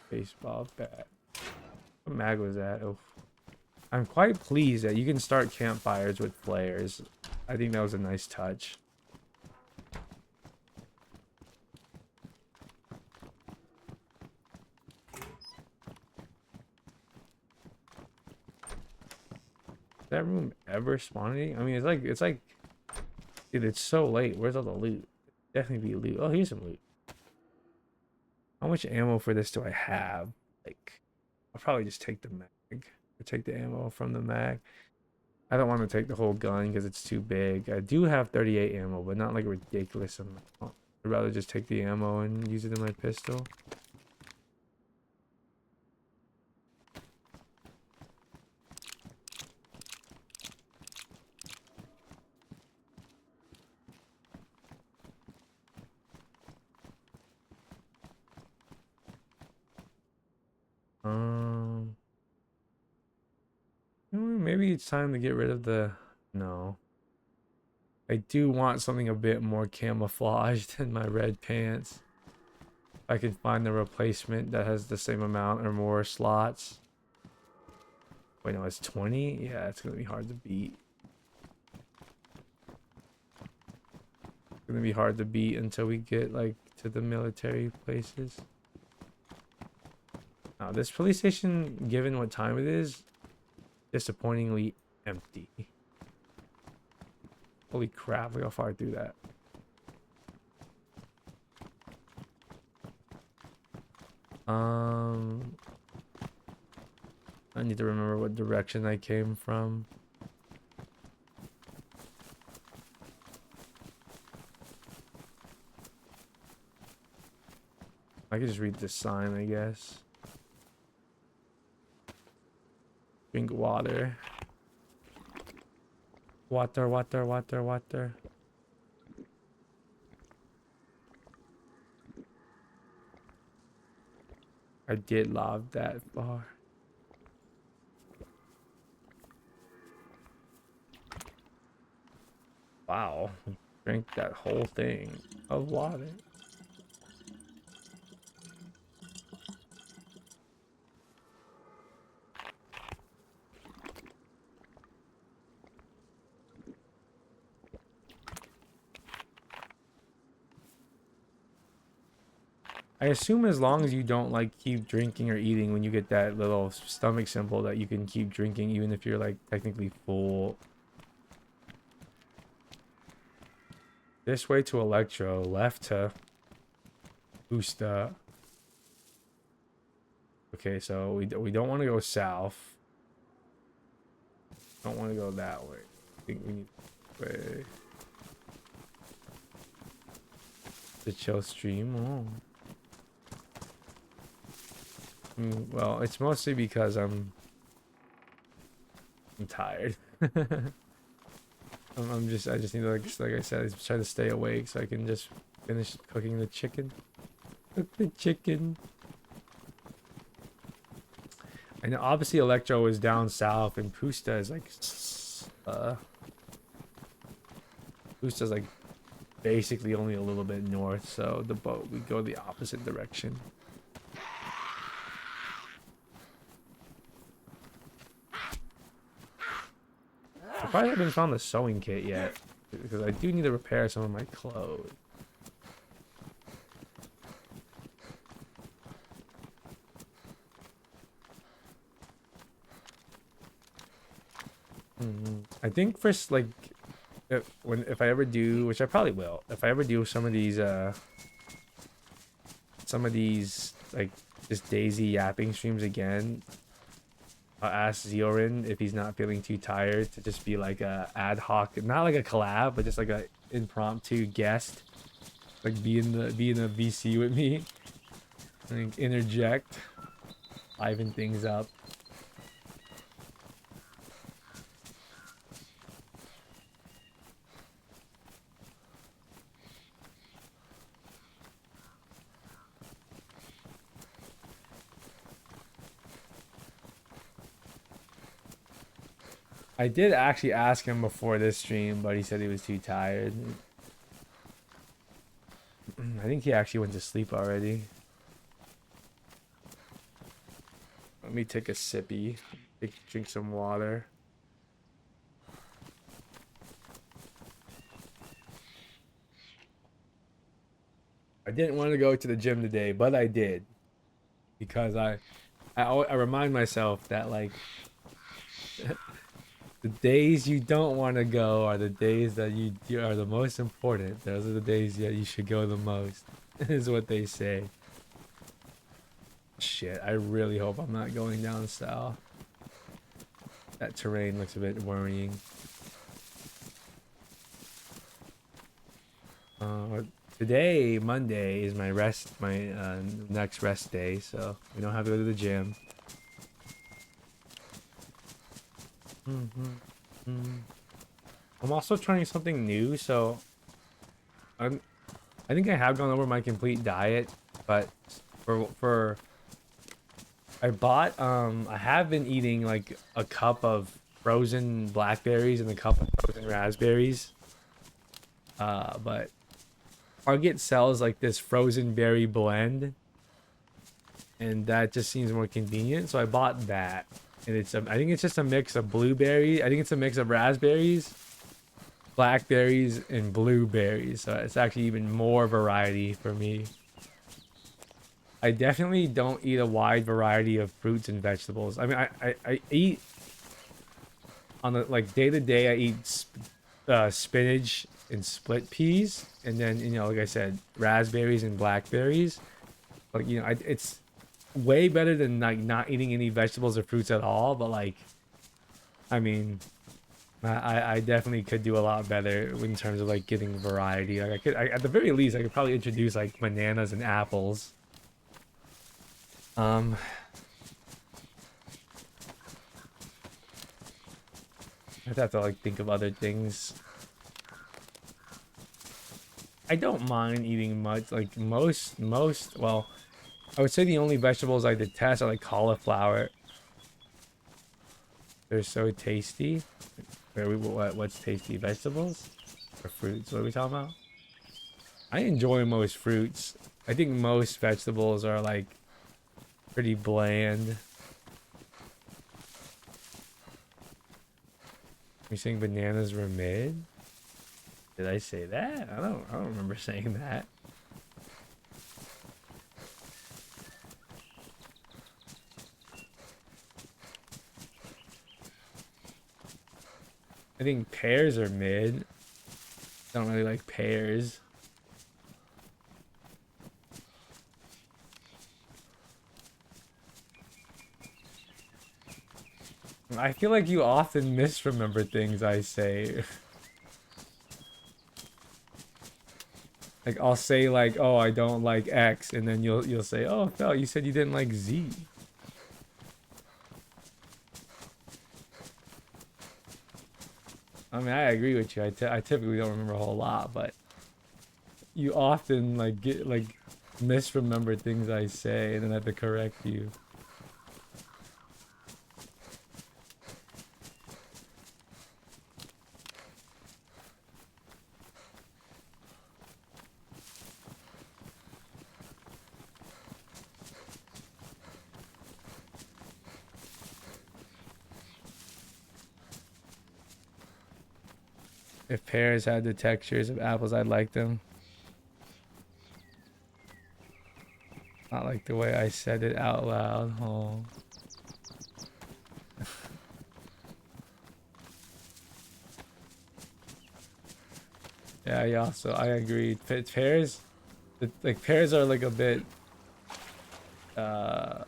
Baseball bat. What mag was that? Oh, I'm quite pleased that you can start campfires with flares. I think that was a nice touch. That room ever spawning? I mean, it's like, dude, it's so late. Where's all the loot? Definitely be loot. Oh, here's some loot. How much ammo for this do I have? Like, I'll probably just take the mag. Or take the ammo from the mag. I don't want to take the whole gun because it's too big. I do have 38 ammo, but not like a ridiculous amount. I'd rather just take the ammo and use it in my pistol. Maybe it's time to get rid of the... No. I do want something a bit more camouflaged than my red pants. I can find the replacement that has the same amount or more slots. Wait, no, it's 20? Yeah, it's gonna be hard to beat. It's gonna be hard to beat until we get, like, to the military places. Now, this police station, given what time it is, disappointingly empty. Holy crap, look how far I threw that. Um, I need to remember what direction I came from. I could just read the sign, I guess. Drink water. Water, water, water, water. I did lob that far. Wow. Drink that whole thing of water. I assume as long as you don't like keep drinking or eating when you get that little stomach symbol that you can keep drinking even if you're like technically full. This way to Electro, left to Busta. Okay, so we don't want to go south. Don't want to go that way. I think we need way. The chill stream. Oh. Well, it's mostly because I'm tired. I just need to like I said, I try to stay awake so I can just finish cooking the chicken. Cook the chicken. I know obviously Electro is down south and Pusta is like Pusta's like basically only a little bit north, so the boat we go the opposite direction. I probably haven't found the sewing kit yet because I do need to repair some of my clothes. I think first like if I ever do, which I probably will, if I ever do some of these like just DayZ yapping streams again, I'll ask Ziorin if he's not feeling too tired to just be like a ad hoc, not like a collab, but just like a impromptu guest, like be in the VC with me, like interject, liven things up. I did actually ask him before this stream, but he said he was too tired. I think he actually went to sleep already. Let me take a sippy. Drink some water. I didn't want to go to the gym today, but I did. Because I remind myself that like the days you don't want to go are the days that you are the most important. Those are the days that you should go the most, is what they say. Shit, I really hope I'm not going down south. That terrain looks a bit worrying. Today, Monday, is my next rest day, so we don't have to go to the gym. I'm also trying something new, so I think I have gone over my complete diet, but for I have been eating like a cup of frozen blackberries and a cup of frozen raspberries. But Target sells like this frozen berry blend, and that just seems more convenient, so I bought that. And I think it's just a mix of blueberry. I think it's a mix of raspberries, blackberries, and blueberries. So it's actually even more variety for me. I definitely don't eat a wide variety of fruits and vegetables. I mean, I eat on the like day to day. I eat spinach and split peas, and then like I said, raspberries and blackberries. Like it's way better than like not eating any vegetables or fruits at all. But like, I mean, I definitely could do a lot better in terms of like getting variety. Like at the very least, I could probably introduce like bananas and apples. Um, I'd have to like think of other things. I don't mind eating much. Like most. Well, I would say the only vegetables I detest are like cauliflower. They're so tasty. What's tasty? Vegetables or fruits? What are we talking about? I enjoy most fruits. I think most vegetables are like pretty bland. You're saying bananas were mid? Did I say that? I don't remember saying that. I think pears are mid. Don't really like pears. I feel like you often misremember things I say. Like I'll say like, "Oh, I don't like X," and then you'll say, "Oh, Fel, you said you didn't like Z." I mean, I agree with you. I typically don't remember a whole lot, but you often like get like misremember things I say, and then I have to correct you. If pears had the textures of apples, I'd like them. Not like the way I said it out loud. Oh. Yeah. So I agree. Pears, like pears are like a bit uh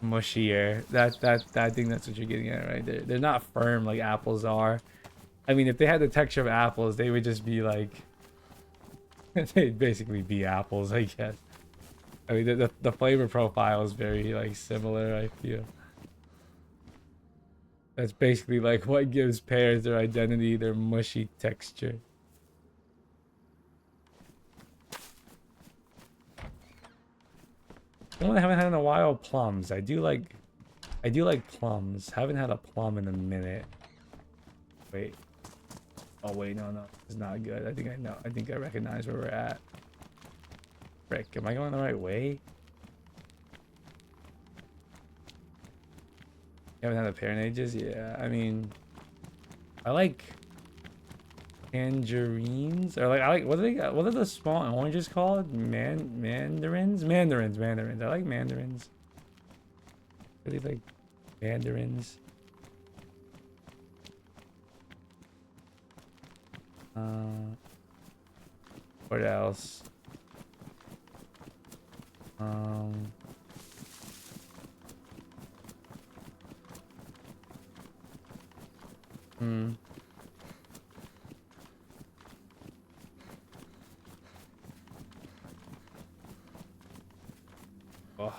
mushier. That I think that's what you're getting at right there. They're not firm like apples are. I mean, if they had the texture of apples, they would just be like they'd basically be apples, I guess. I mean, the flavor profile is very like similar, I feel. That's basically like what gives pears their identity, their mushy texture. One I haven't had in a while, plums. I do like plums. Haven't had a plum in a minute. Wait. Oh wait, no. It's not good. I think I know. I think I recognize where we're at. Frick, am I going the right way? You haven't had a pear in ages? Yeah, I mean, I like tangerines, or like I like what are they? What are the small oranges called? Mandarins. I like mandarins. Really like mandarins. What else? Um. Hmm. Oh.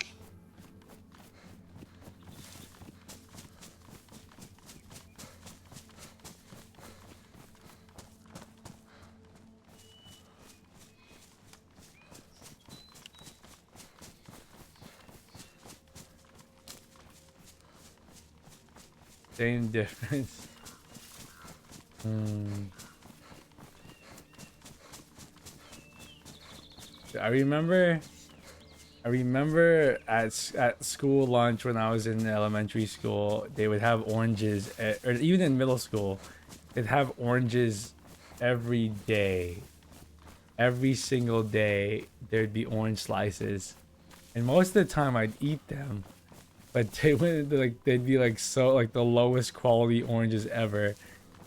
Same difference. Hmm. I remember at school lunch when I was in elementary school, they would have oranges, or even in middle school, they'd have oranges every day. Every single day, there'd be orange slices, and most of the time I'd eat them, but they would like they'd be like so like the lowest quality oranges ever,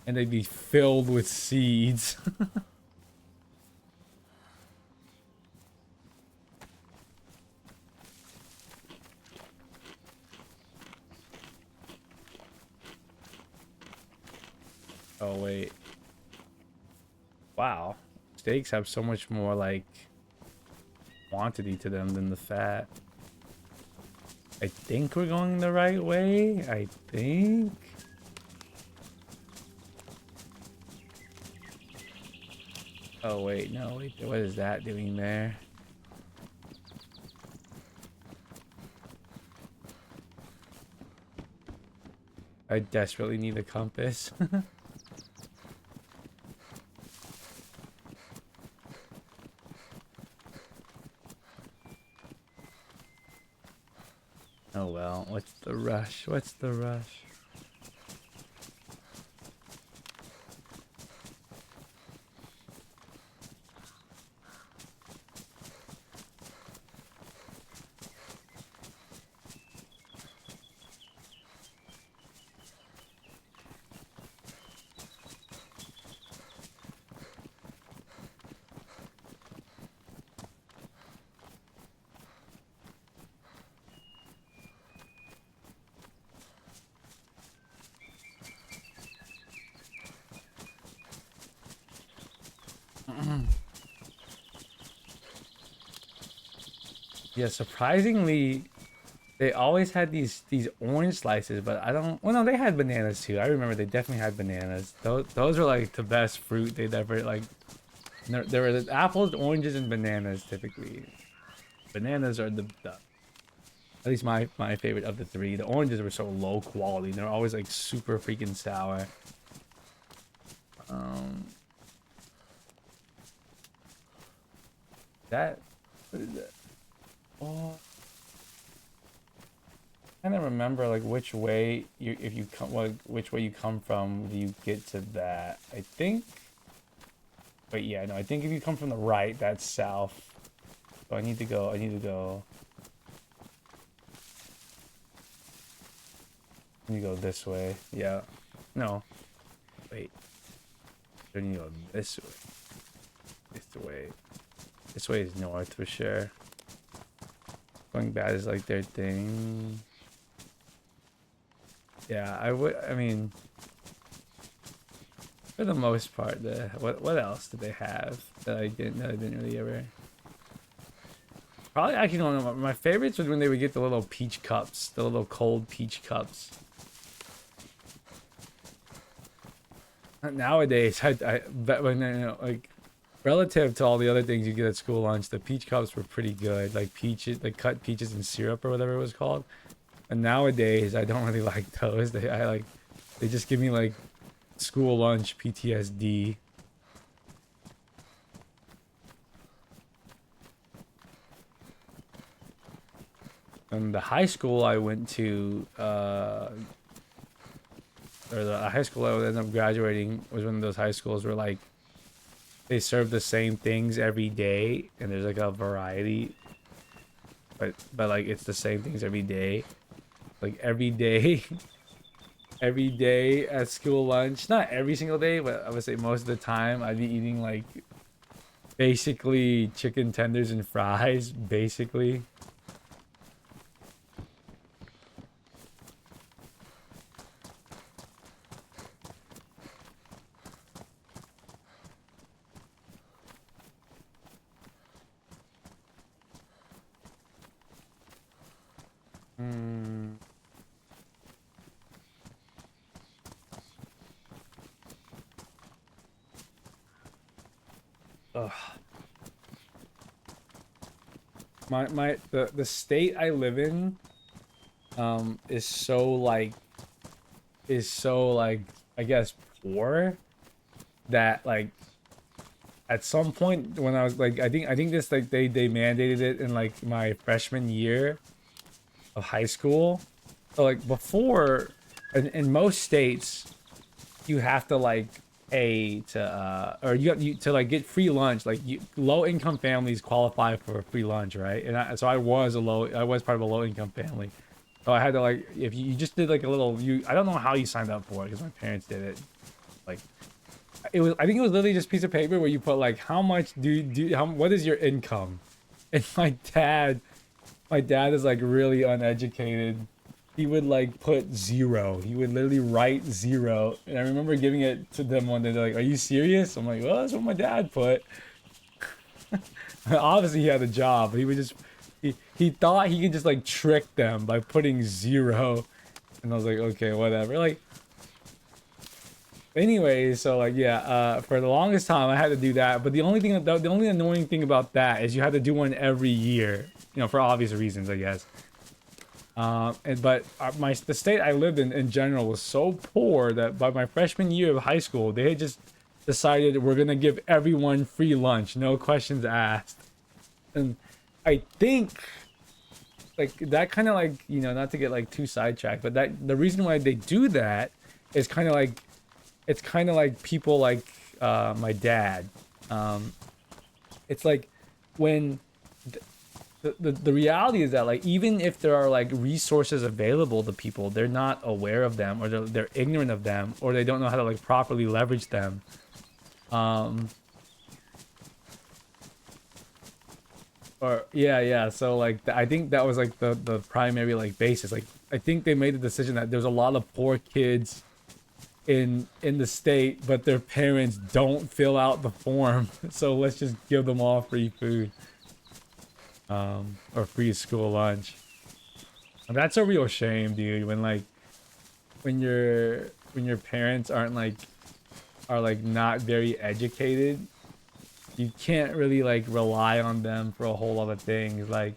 and they'd be filled with seeds. Oh wait. Wow. Steaks have so much more like quantity to them than the fat. I think we're going the right way. I think. Oh wait, no, wait, what is that doing there? I desperately need a compass. Oh well, what's the rush? What's the rush? Yeah, surprisingly, they always had these orange slices, but I don't. Well, no, they had bananas too. I remember they definitely had bananas. Those were like the best fruit they'd ever like. There were the apples, oranges, and bananas typically. Bananas are the at least my favorite of the three. The oranges were so low quality. They're always like super freaking sour. Um, that what is that? Oh, I don't remember like which way you if you come like which way you come from do you get to that. I think. But yeah, no, I think if you come from the right, that's south. So I need to go. I need to go. I need to go this way. Yeah. No. Wait. I need to go this way. This way. This way is north for sure. Going bad is like their thing. Yeah, I would. I mean, for the most part, what else did they have that I didn't really ever. Probably actually one of my favorites was when they would get the little peach cups, the little cold peach cups. Nowadays, I bet when you know, like relative to all the other things you get at school lunch, the peach cups were pretty good. Like peaches, like cut peaches and syrup or whatever it was called. And nowadays, I don't really like those. They just give me like school lunch PTSD. And the high school I went to, or the high school I would end up graduating was one of those high schools where like they serve the same things every day, and there's like a variety, but like it's the same things every day, like every day, every day at school lunch. Not every single day, but I would say most of the time I'd be eating like basically chicken tenders and fries, basically. Mm. Ugh. The state I live in is so like I guess poor that like at some point when I was like I think this like they mandated it in like my freshman year of high school. So like before in most states you have to like pay to or you to like get free lunch. Like low income families qualify for free lunch, right? And so I was part of a low income family. So I had to like if you just did like a little I don't know how you signed up for it because my parents did it. Like I think it was literally just a piece of paper where you put like how much what is your income? And my dad is like really uneducated he would like put zero. He would literally write zero. And I remember giving it to them one day. They're like, "Are you serious?" I'm like, "Well, that's what my dad put." Obviously, he had a job, but he would just he thought he could just like trick them by putting zero. And I was like, okay, whatever. Like, anyway, so like, yeah, for the longest time I had to do that. But the only thing, the only annoying thing about that is you had to do one every year. You know, for obvious reasons, I guess. But the state I lived in general was so poor that by my freshman year of high school, they had just decided we're gonna give everyone free lunch, no questions asked. And I think like that kind of like, you know, not to get like too sidetracked, but that the reason why they do that is kind of like it's kind of like people like my dad. It's like when the reality is that like even if there are like resources available to people, they're not aware of them, or they're ignorant of them, or they don't know how to like properly leverage them. Or yeah, so like I think that was like the primary like basis. Like I think they made the decision that there's a lot of poor kids in the state, but their parents don't fill out the form, so let's just give them all free food, or free school lunch. And that's a real shame, dude, when like when your parents aren't like are like not very educated. You can't really like rely on them for a whole lot of things. Like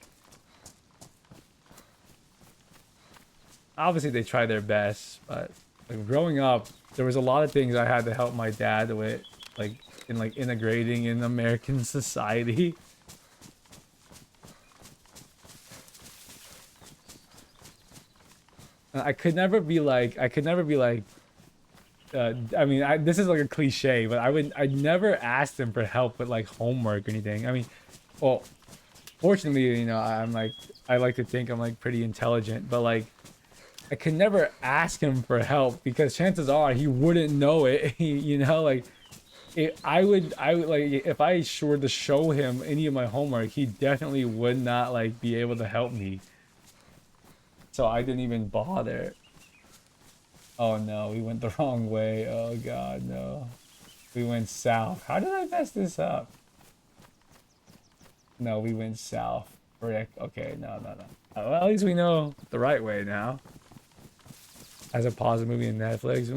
obviously they try their best, but like growing up there was a lot of things I had to help my dad with, like in like integrating in American society. I could never be like I mean, this is like a cliche, but I never asked him for help with like homework or anything. I mean, well, fortunately, you know, I like to think I'm like pretty intelligent, but like I could never ask him for help because chances are he wouldn't know it. You know, like I would like if I were to show him any of my homework, he definitely would not like be able to help me. So I didn't even bother. Oh no, we went the wrong way. Oh god, no. We went south. How did I mess this up? No, we went south. Frick. Okay, no. Well, at least we know the right way now. As a pause a movie in Netflix.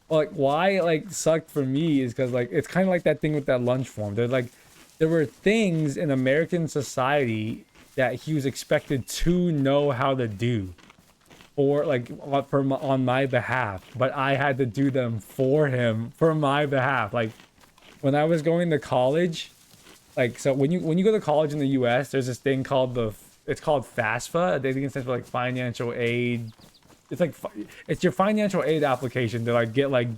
Like why like sucked for me is because like it's kind of like that thing with that lunch form. There were things in American society that he was expected to know how to do, or like on my behalf, but I had to do them for him for my behalf. Like when I was going to college, like so when you go to college in the U.S., there's this thing called it's called FAFSA. They think it stands for like financial aid. It's like it's your financial aid application to like get like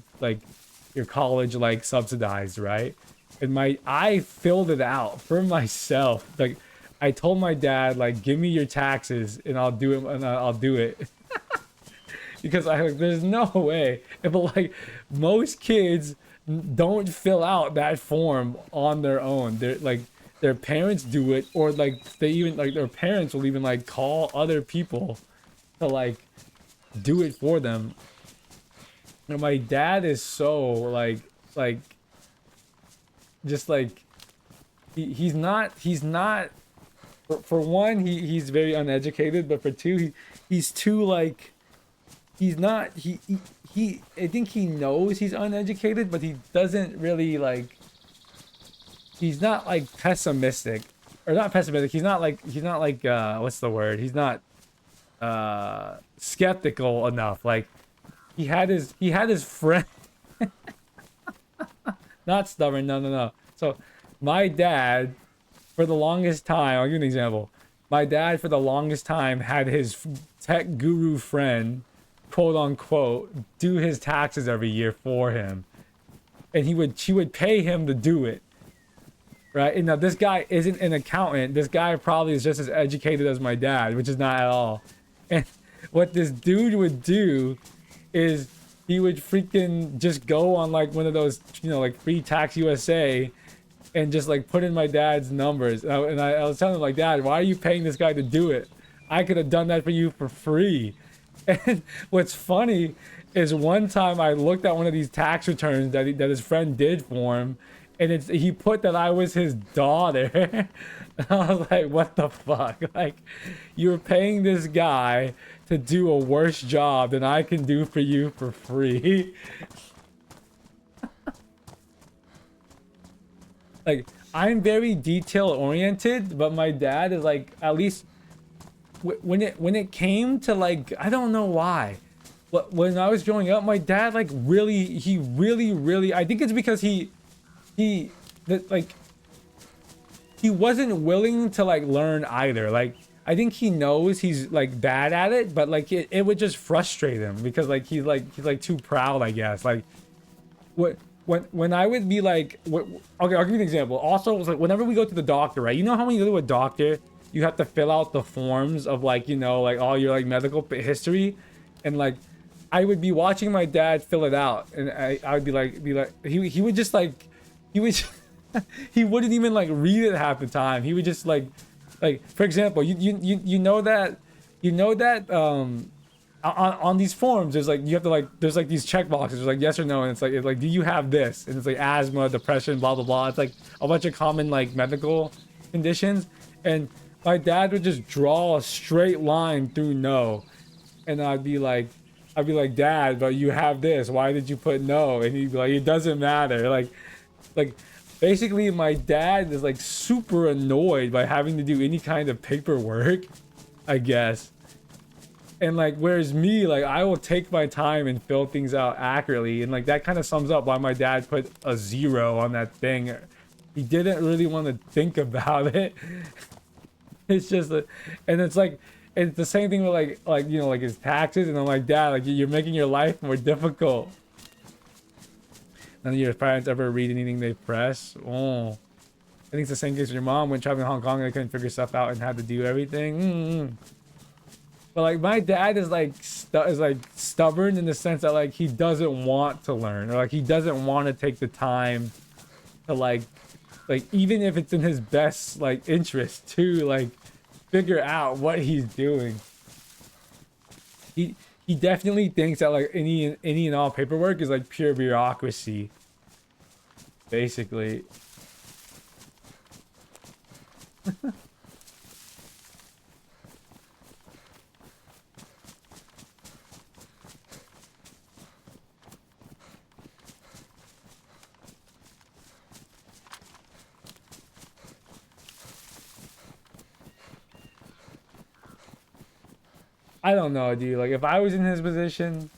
your college like subsidized, right? And I filled it out for myself. Like I told my dad, like, give me your taxes and I'll do it, and I'll do it. Because I like there's no way. If like most kids don't fill out that form on their own. They're like their parents do it, or like they even like their parents will even like call other people to like do it for them. And my dad is so like just like he's not for one he's very uneducated, but for two he's too like he's not he I think he knows he's uneducated, but he doesn't really like he's not like pessimistic, or not pessimistic, he's not like what's the word, he's not skeptical enough. Like he had his friend. Not stubborn, no. So my dad for the longest time, I'll give you an example. My dad for the longest time had his tech guru friend, quote unquote, do his taxes every year for him, and she would pay him to do it, right? And now this guy isn't an accountant. This guy probably is just as educated as my dad, which is not at all. And what this dude would do is he would freaking just go on like one of those, you know, like free tax USA, and just like put in my dad's numbers. And I was telling him like, Dad, why are you paying this guy to do it? I could have done that for you for free. And what's funny is one time I looked at one of these tax returns that his friend did for him, and he put that I was his daughter. And I was like, what the fuck? Like, you're paying this guy to do a worse job than I can do for you for free. Like, I'm very detail oriented, but my dad is like, at least when it came to like, I don't know why, but when I was growing up, my dad like really, I think it's because like he wasn't willing to like learn either. Like, I think he knows he's like bad at it, but like it would just frustrate him because like he's like too proud, I guess. Like, what when I would be like, okay, I'll give you an example. Also, it was like whenever we go to the doctor, right? You know how when you go to a doctor, you have to fill out the forms of like, you know, like all your like medical history, and like I would be watching my dad fill it out, and I would be like he would just like he would he wouldn't even like read it half the time. He would just like for example, you know that on these forms there's like you have to like there's like these check boxes, there's like yes or no, and it's like do you have this, and it's like asthma, depression, blah blah blah. It's like a bunch of common like medical conditions, and my dad would just draw a straight line through no, and I'd be like Dad, but you have this, why did you put no? And he'd be like, it doesn't matter. Like basically my dad is like super annoyed by having to do any kind of paperwork, I guess. And like, whereas me, like, I will take my time and fill things out accurately. And like, that kind of sums up why my dad put a 0 on that thing. He didn't really want to think about it. It's just, and it's like, it's the same thing with like, you know, like his taxes. And I'm like, Dad, like, you're making your life more difficult. None of your parents ever read anything they press? Oh. I think it's the same case with your mom. When traveling to Hong Kong, they couldn't figure stuff out and had to do everything. But like my dad is like stubborn in the sense that like he doesn't want to learn, or like he doesn't want to take the time to like even if it's in his best like interest to like figure out what he's doing. He definitely thinks that like any and all paperwork is like pure bureaucracy, basically. I don't know, dude. Like, if I was in his position,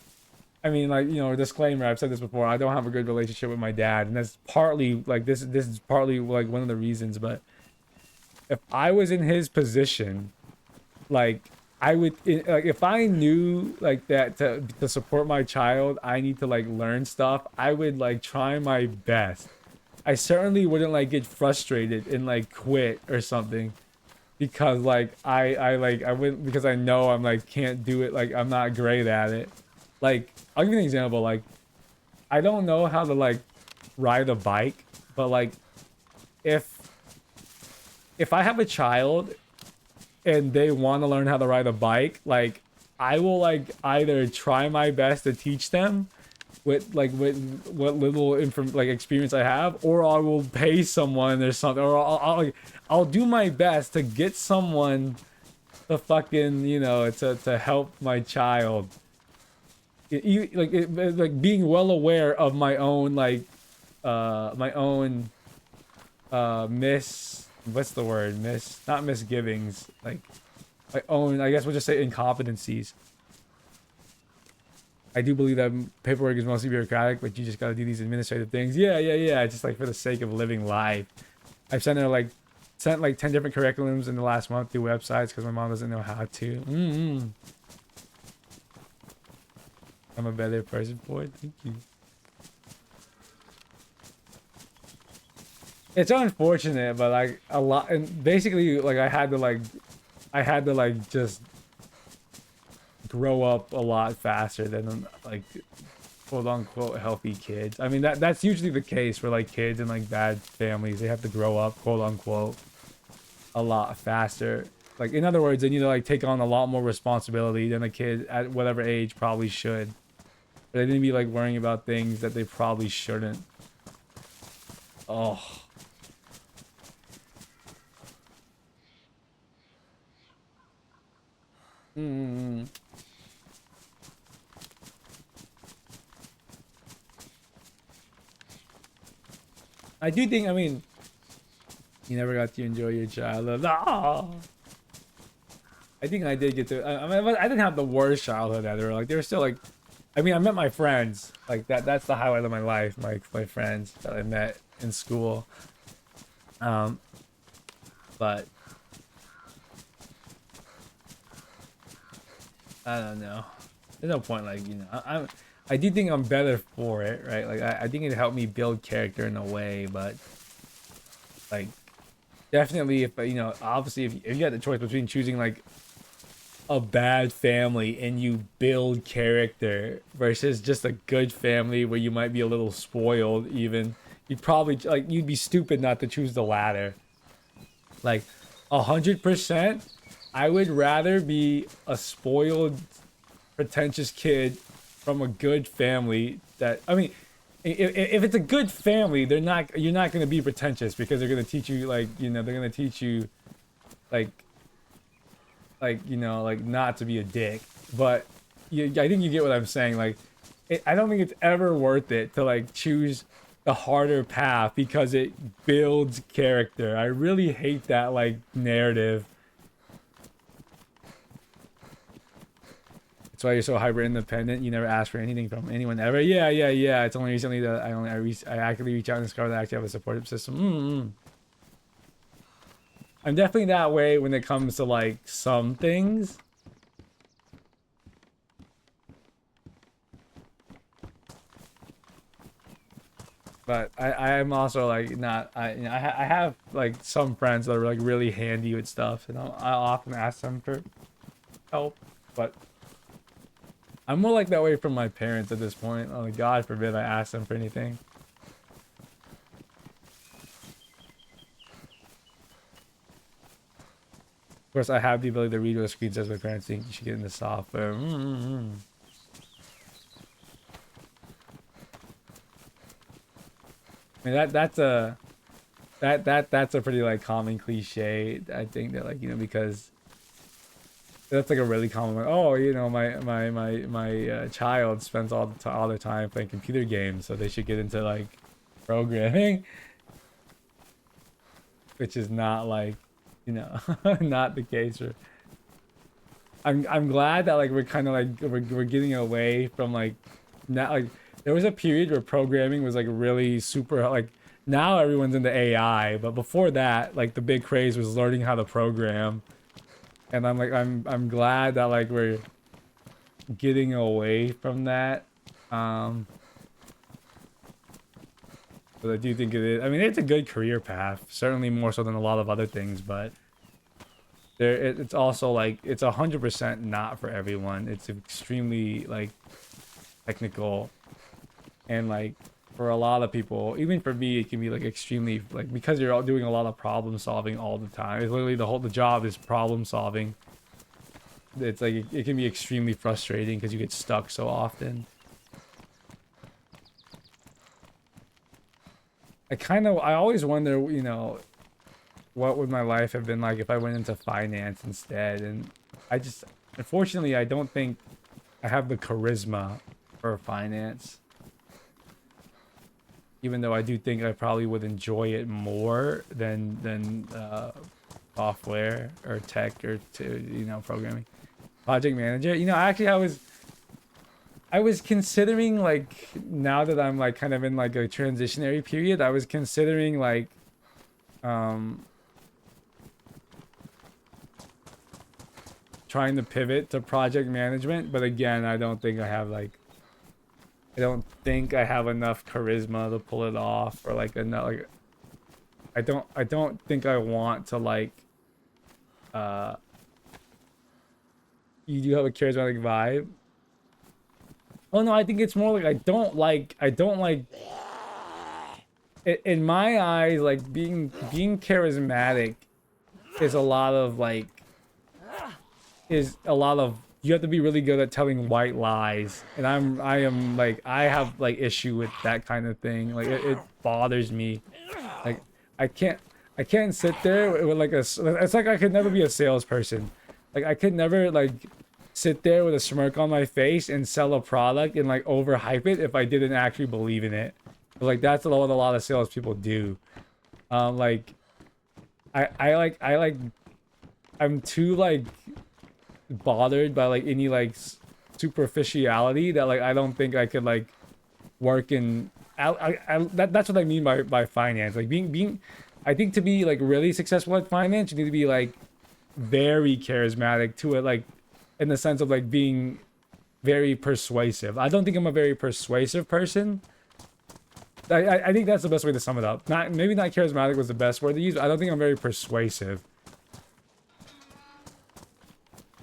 I mean, like, you know, disclaimer, I've said this before, I don't have a good relationship with my dad, and that's partly, like, this is partly, like, one of the reasons, but if I was in his position, like, I would, like, if I knew, like, that to support my child, I need to, like, learn stuff, I would, like, try my best. I certainly wouldn't, like, get frustrated and, like, quit or something. Because like I wouldn't, because I know I'm like can't do it, like I'm not great at it. Like, I'll give you an example. Like, I don't know how to like ride a bike, but like if I have a child and they want to learn how to ride a bike, like I will like either try my best to teach them with what little experience I have, or I will pay someone or something, or I'll do my best to get someone to fucking, you know, to help my child. Like being well aware of my own not misgivings, like my own, I guess we'll just say incompetencies. I do believe that paperwork is mostly bureaucratic, but you just gotta do these administrative things. Yeah. Just like for the sake of living life. I've sent 10 different curriculums in the last month through websites because my mom doesn't know how to. I'm a better person for it. Thank you. It's unfortunate, but like a lot, and basically like I had to just grow up a lot faster than like quote unquote healthy kids. I mean that's usually the case for like kids in like bad families. They have to grow up quote unquote a lot faster. Like in other words, they need to like take on a lot more responsibility than a kid at whatever age probably should. But they need to be like worrying about things that they probably shouldn't. Oh. Mm. I do think, I mean, you never got to enjoy your childhood. Oh. I think I did get to. I mean, I didn't have the worst childhood ever. Like, they were still like, I mean, I met my friends. Like that's the highlight of my life. My friends that I met in school. But I don't know. There's no point. Like I do think I'm better for it, right? Like I think it helped me build character in a way, but like definitely if obviously if you had the choice between choosing like a bad family and you build character versus just a good family where you might be a little spoiled even, you'd probably like you'd be stupid not to choose the latter. Like 100%, I would rather be a spoiled pretentious kid from a good family that I mean if it's a good family, you're not going to be pretentious because they're going to teach you like, they're going to teach you like like not to be a dick. But I think you get what I'm saying. Like I don't think it's ever worth it to like choose the harder path because it builds character. I really hate that like narrative. That's why you're so hyper independent. You never ask for anything from anyone ever. Yeah. It's only recently that I actively reach out and discover that I actually have a supportive system. I'm definitely that way when it comes to like some things. But I am also like not I have like some friends that are like really handy with stuff, and I'll often ask them for help. But I'm more like that way from my parents at this point. Oh, God forbid I ask them for anything. Of course, I have the ability to read what the screen says. My parents think you should get into software. I mean that's a pretty like common cliche. I think that like because that's like a really common one. Oh, my child spends all their time playing computer games, so they should get into like programming, which is not like not the case. Or I'm glad that like we're kind of like we're getting away from like now. Like there was a period where programming was like really super like now everyone's into AI, but before that like the big craze was learning how to program. And I'm like I'm glad that like we're getting away from that. But I do think it is. I mean, it's a good career path, certainly more so than a lot of other things. But it's also like it's 100% not for everyone. It's extremely like technical, and like for a lot of people, even for me, it can be like extremely like because you're all doing a lot of problem solving all the time. It's literally the job is problem solving. It's like it can be extremely frustrating because you get stuck so often. I always wonder, what would my life have been like if I went into finance instead? And unfortunately, I don't think I have the charisma for finance. Even though I do think I probably would enjoy it more than software or tech or programming. Project manager. I was considering like now that I'm like kind of in like a transitionary period, I was considering like trying to pivot to project management, but again, I don't think I have enough charisma to pull it off or like enough like I don't think I want to like you do have a charismatic vibe. Oh no, I think it's more like I don't like in my eyes, like being charismatic is a lot of like is a lot of you have to be really good at telling white lies, and I am like I have like issue with that kind of thing. Like it bothers me. Like I can't I can't sit there with like it's like I could never be a salesperson. Like I could never like sit there with a smirk on my face and sell a product and like overhype it if I didn't actually believe in it. But, like that's what a lot of salespeople do. Like I like I'm too like bothered by like any like superficiality that like I don't think I could like work in. That's what I mean by finance. Like being I think to be like really successful at finance, you need to be like very charismatic to it, like in the sense of like being very persuasive. I don't think I'm a very persuasive person. I think that's the best way to sum it up. Not maybe not charismatic was the best word to use. But I don't think I'm very persuasive.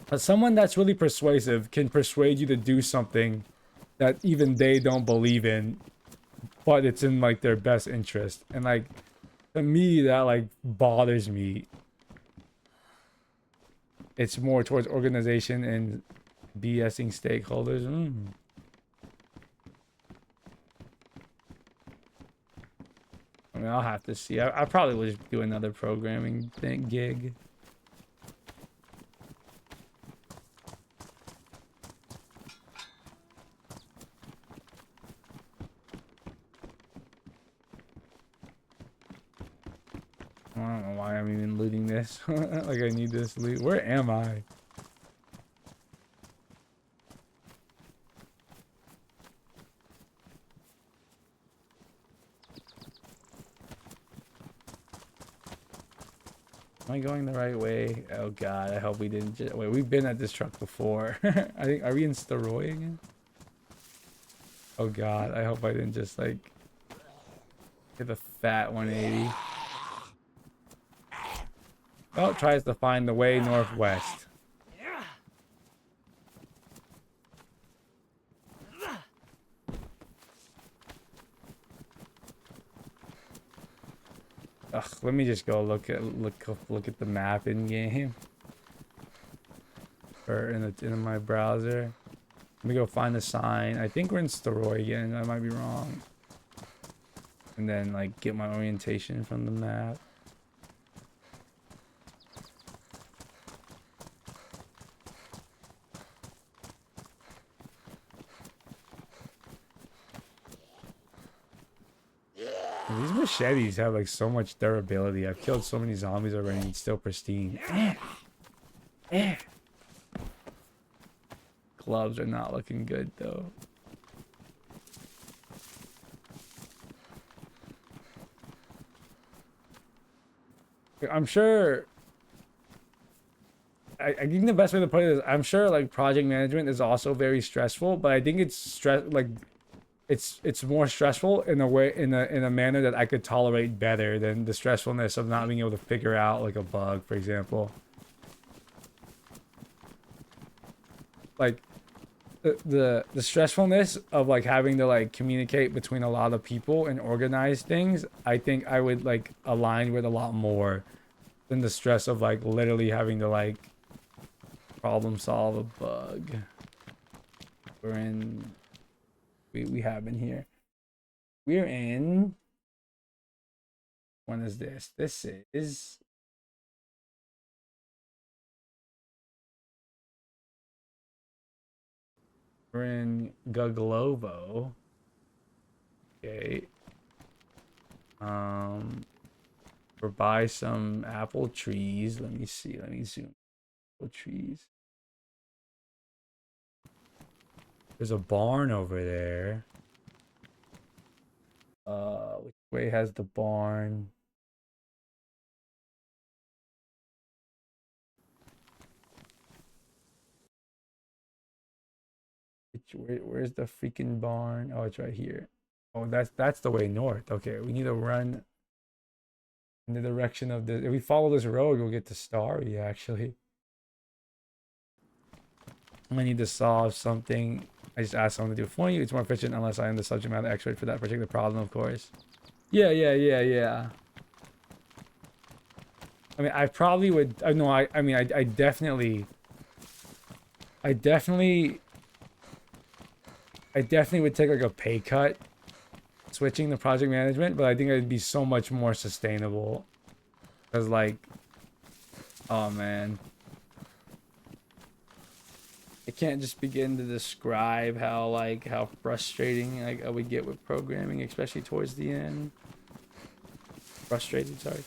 But someone that's really persuasive can persuade you to do something that even they don't believe in, but it's in like their best interest. And like to me, that like bothers me. It's more towards organization and BSing stakeholders. I mean, I'll have to see. I probably will just do another programming thing gig. I don't know why I'm even looting this. Like I need this loot. Where am I? Am I going the right way? Oh god, I hope we didn't just wait, we've been at this truck before. I think are we in Steroid again? Oh god, I hope I didn't just like hit a fat 180. Oh, tries to find the way northwest. Ugh, let me just go look at the map in game. Or in my browser. Let me go find the sign. I think we're in Steroid again. I might be wrong. And then like get my orientation from the map. These machetes have like so much durability. I've killed so many zombies already and it's still pristine. Gloves are not looking good though. I'm sure I think the best way to put it is I'm sure like project management is also very stressful, but I think it's it's more stressful in a way in a manner that I could tolerate better than the stressfulness of not being able to figure out like a bug, for example. Like the stressfulness of like having to like communicate between a lot of people and organize things, I think I would like align with a lot more than the stress of like literally having to like problem solve a bug. We're in we have been here. We're in when is this? This is we're in Guglovo. Okay. We're by some apple trees. Let me see. Let me zoom. Apple trees. There's a barn over there. Which way has the barn? Where's the freaking barn? Oh, it's right here. Oh, that's the way north. Okay, we need to run in the direction of the. If we follow this road, we'll get to Starry. Actually, I need to solve something I just ask someone to do it for you. It's more efficient unless I am the subject matter expert for that particular problem, of course. Yeah. I mean, I probably would. No, I mean, I definitely would take like a pay cut switching to project management, but I think it'd be so much more sustainable. Cause like, oh man, I can't just begin to describe how frustrating like we get with programming, especially towards the end. Frustrated, sorry.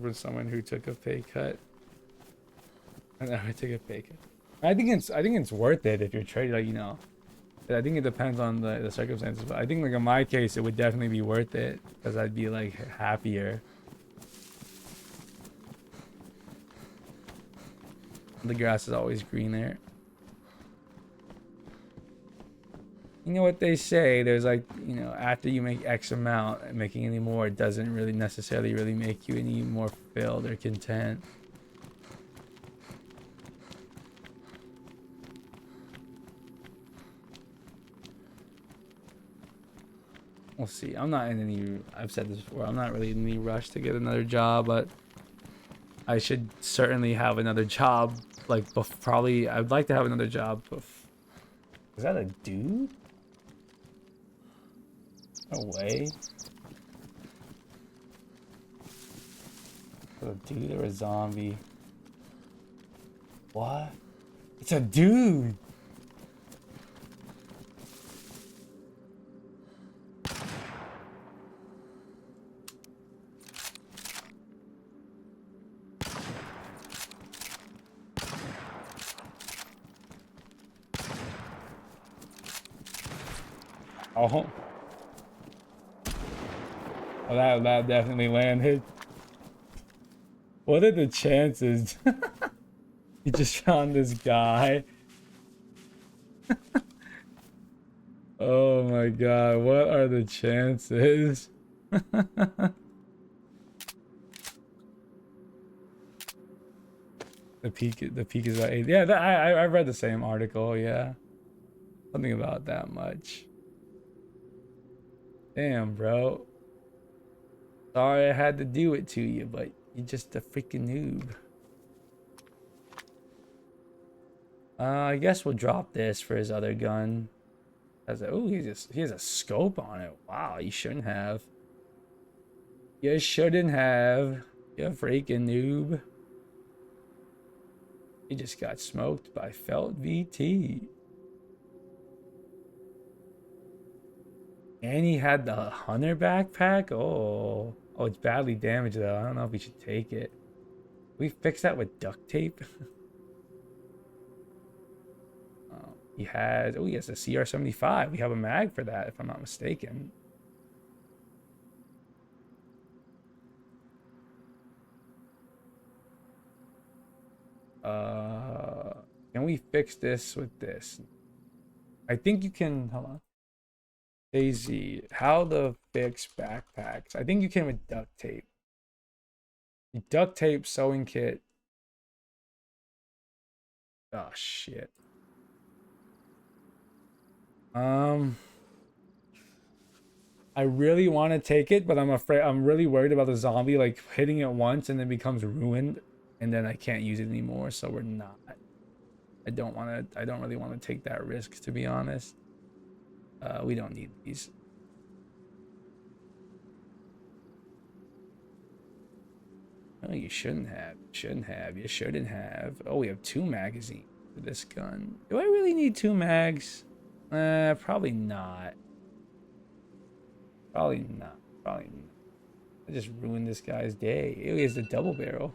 From someone who took a pay cut. And I took a pay cut. I think it's worth it if you're trading, like, you know. I think it depends on the circumstances, but I think like in my case it would definitely be worth it because I'd be like happier. The grass is always greener. You know what they say, there's like, you know, after you make X amount, making any more doesn't really necessarily make you any more fulfilled or content. We'll see. I'm not in any, I've said this before, I'm not really in any rush to get another job, but I should certainly have another job. Like, probably, I'd like to have another job. Is that a dude? No way. Is it a dude or a zombie? What? It's a dude! Oh. Oh, that definitely landed. What are the chances? He just found this guy. Oh my god, what are the chances? The peak is about 8. Yeah, I read the same article, yeah. Something about that much. Damn, bro. Sorry I had to do it to you, but you're just a freaking noob. I guess we'll drop this for his other gun. Oh, he has a scope on it. Wow, you shouldn't have. You shouldn't have. You freaking noob. He just got smoked by Felt VT. And he had the Hunter backpack? Oh, it's badly damaged though. I don't know if we should take it. We fix that with duct tape? He has a CR75. We have a mag for that, if I'm not mistaken. Can we fix this with this? I think you can. Hold on. DayZ, how to fix backpacks? I think you can with duct tape. Duct tape sewing kit. Oh shit. I really want to take it, but I'm really worried about the zombie like hitting it once and then becomes ruined and then I can't use it anymore, so we're not. I don't really want to take that risk, to be honest. We don't need these. Oh, you shouldn't have. You shouldn't have. Oh, we have 2 magazines for this gun. Do I really need 2 mags? Probably not. Probably not. I just ruined this guy's day. He has a double barrel.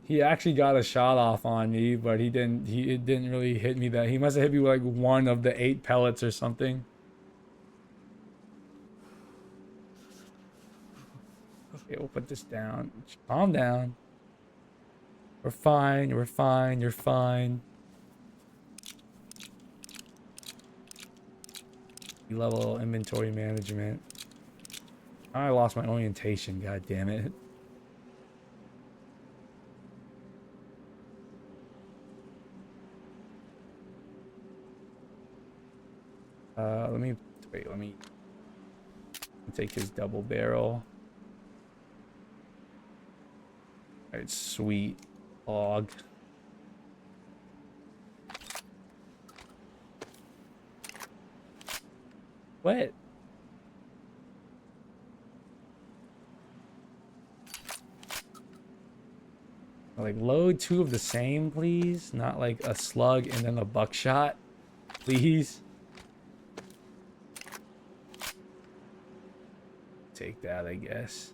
He actually got a shot off on me, but it didn't really hit me that. He must have hit me with like 1 of the 8 pellets or something. Okay, we'll put this down. Calm down. We're fine. You're fine. Level inventory management. I lost my orientation, god damn it. Let me wait, let me take his double barrel. Alright, sweet. Log. What? Like, load 2 of the same, please? Not like a slug and then a buckshot, please? Take that, I guess.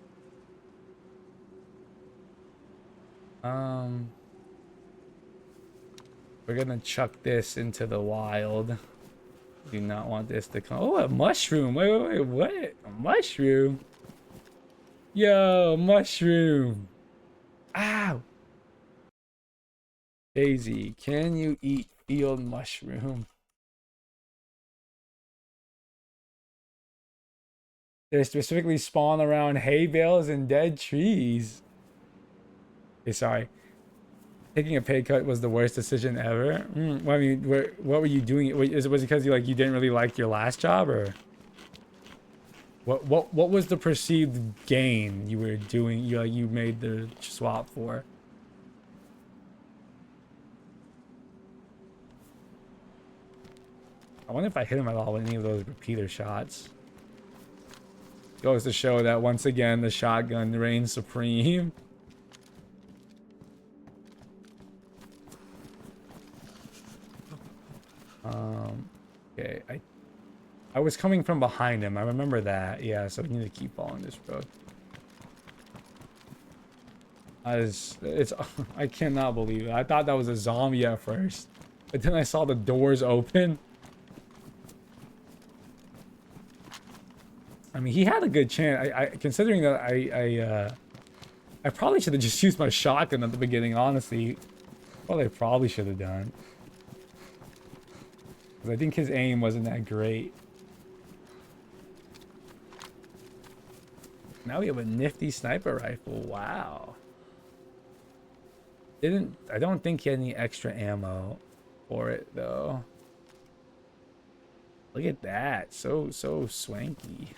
We're gonna chuck this into the wild. Do not want this to come. Oh, a mushroom. Wait, what? A mushroom? Yo, mushroom. Ow. DayZ, can you eat field mushroom? They specifically spawn around hay bales and dead trees. Okay, sorry. Taking a pay cut was the worst decision ever. Well, I mean, what were you doing? Was it because you didn't really like your last job, or what was the perceived gain you were doing? You made the swap for? I wonder if I hit him at all with any of those repeater shots. Goes to show that once again the shotgun reigns supreme. Okay, I was coming from behind him. I remember that. Yeah, so we need to keep following this road. I cannot believe it. I thought that was a zombie at first, but then I saw the doors open. I mean, he had a good chance. Considering that I probably should have just used my shotgun at the beginning, honestly. Well, I probably should have done. Because I think his aim wasn't that great. Now we have a nifty sniper rifle. Wow. I don't think he had any extra ammo for it, though. Look at that. So swanky.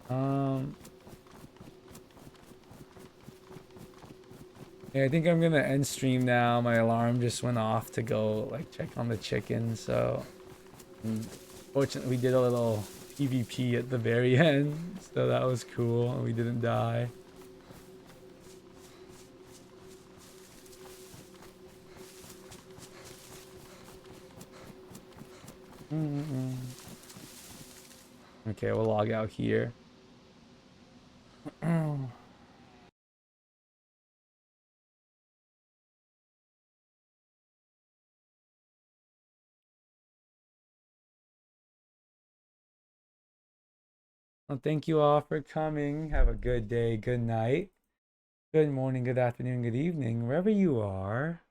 Yeah, I think I'm gonna end stream now. My alarm just went off to go check on the chicken, so fortunately we did a little PvP at the very end, so that was cool and we didn't die. Okay, we'll log out here. Well, thank you all for coming. Have a good day, good night, good morning, good afternoon, good evening, wherever you are.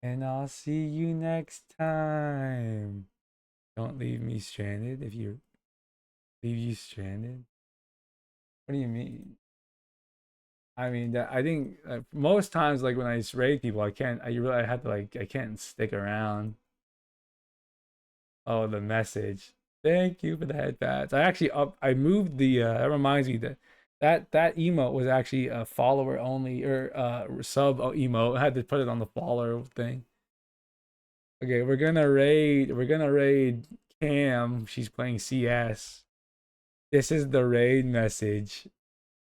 And I'll see you next time. Don't leave me stranded. If you leave you stranded, what do you mean? I mean, I think most times, when I raid people, I have to I can't stick around. Oh, the message. Thank you for the head pats. I moved the that reminds me that emote was actually a follower only or sub emote. I had to put it on the follower thing. Okay, we're gonna raid Cam. She's playing CS. This is the raid message.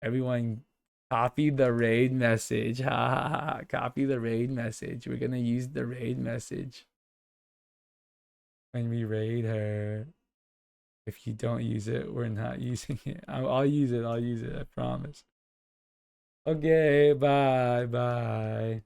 Everyone copy the raid message. Ha ha ha. Copy the raid message. We're gonna use the raid message when we raid her. If you don't use it, we're not using it. I'll use it. I promise. Okay, bye.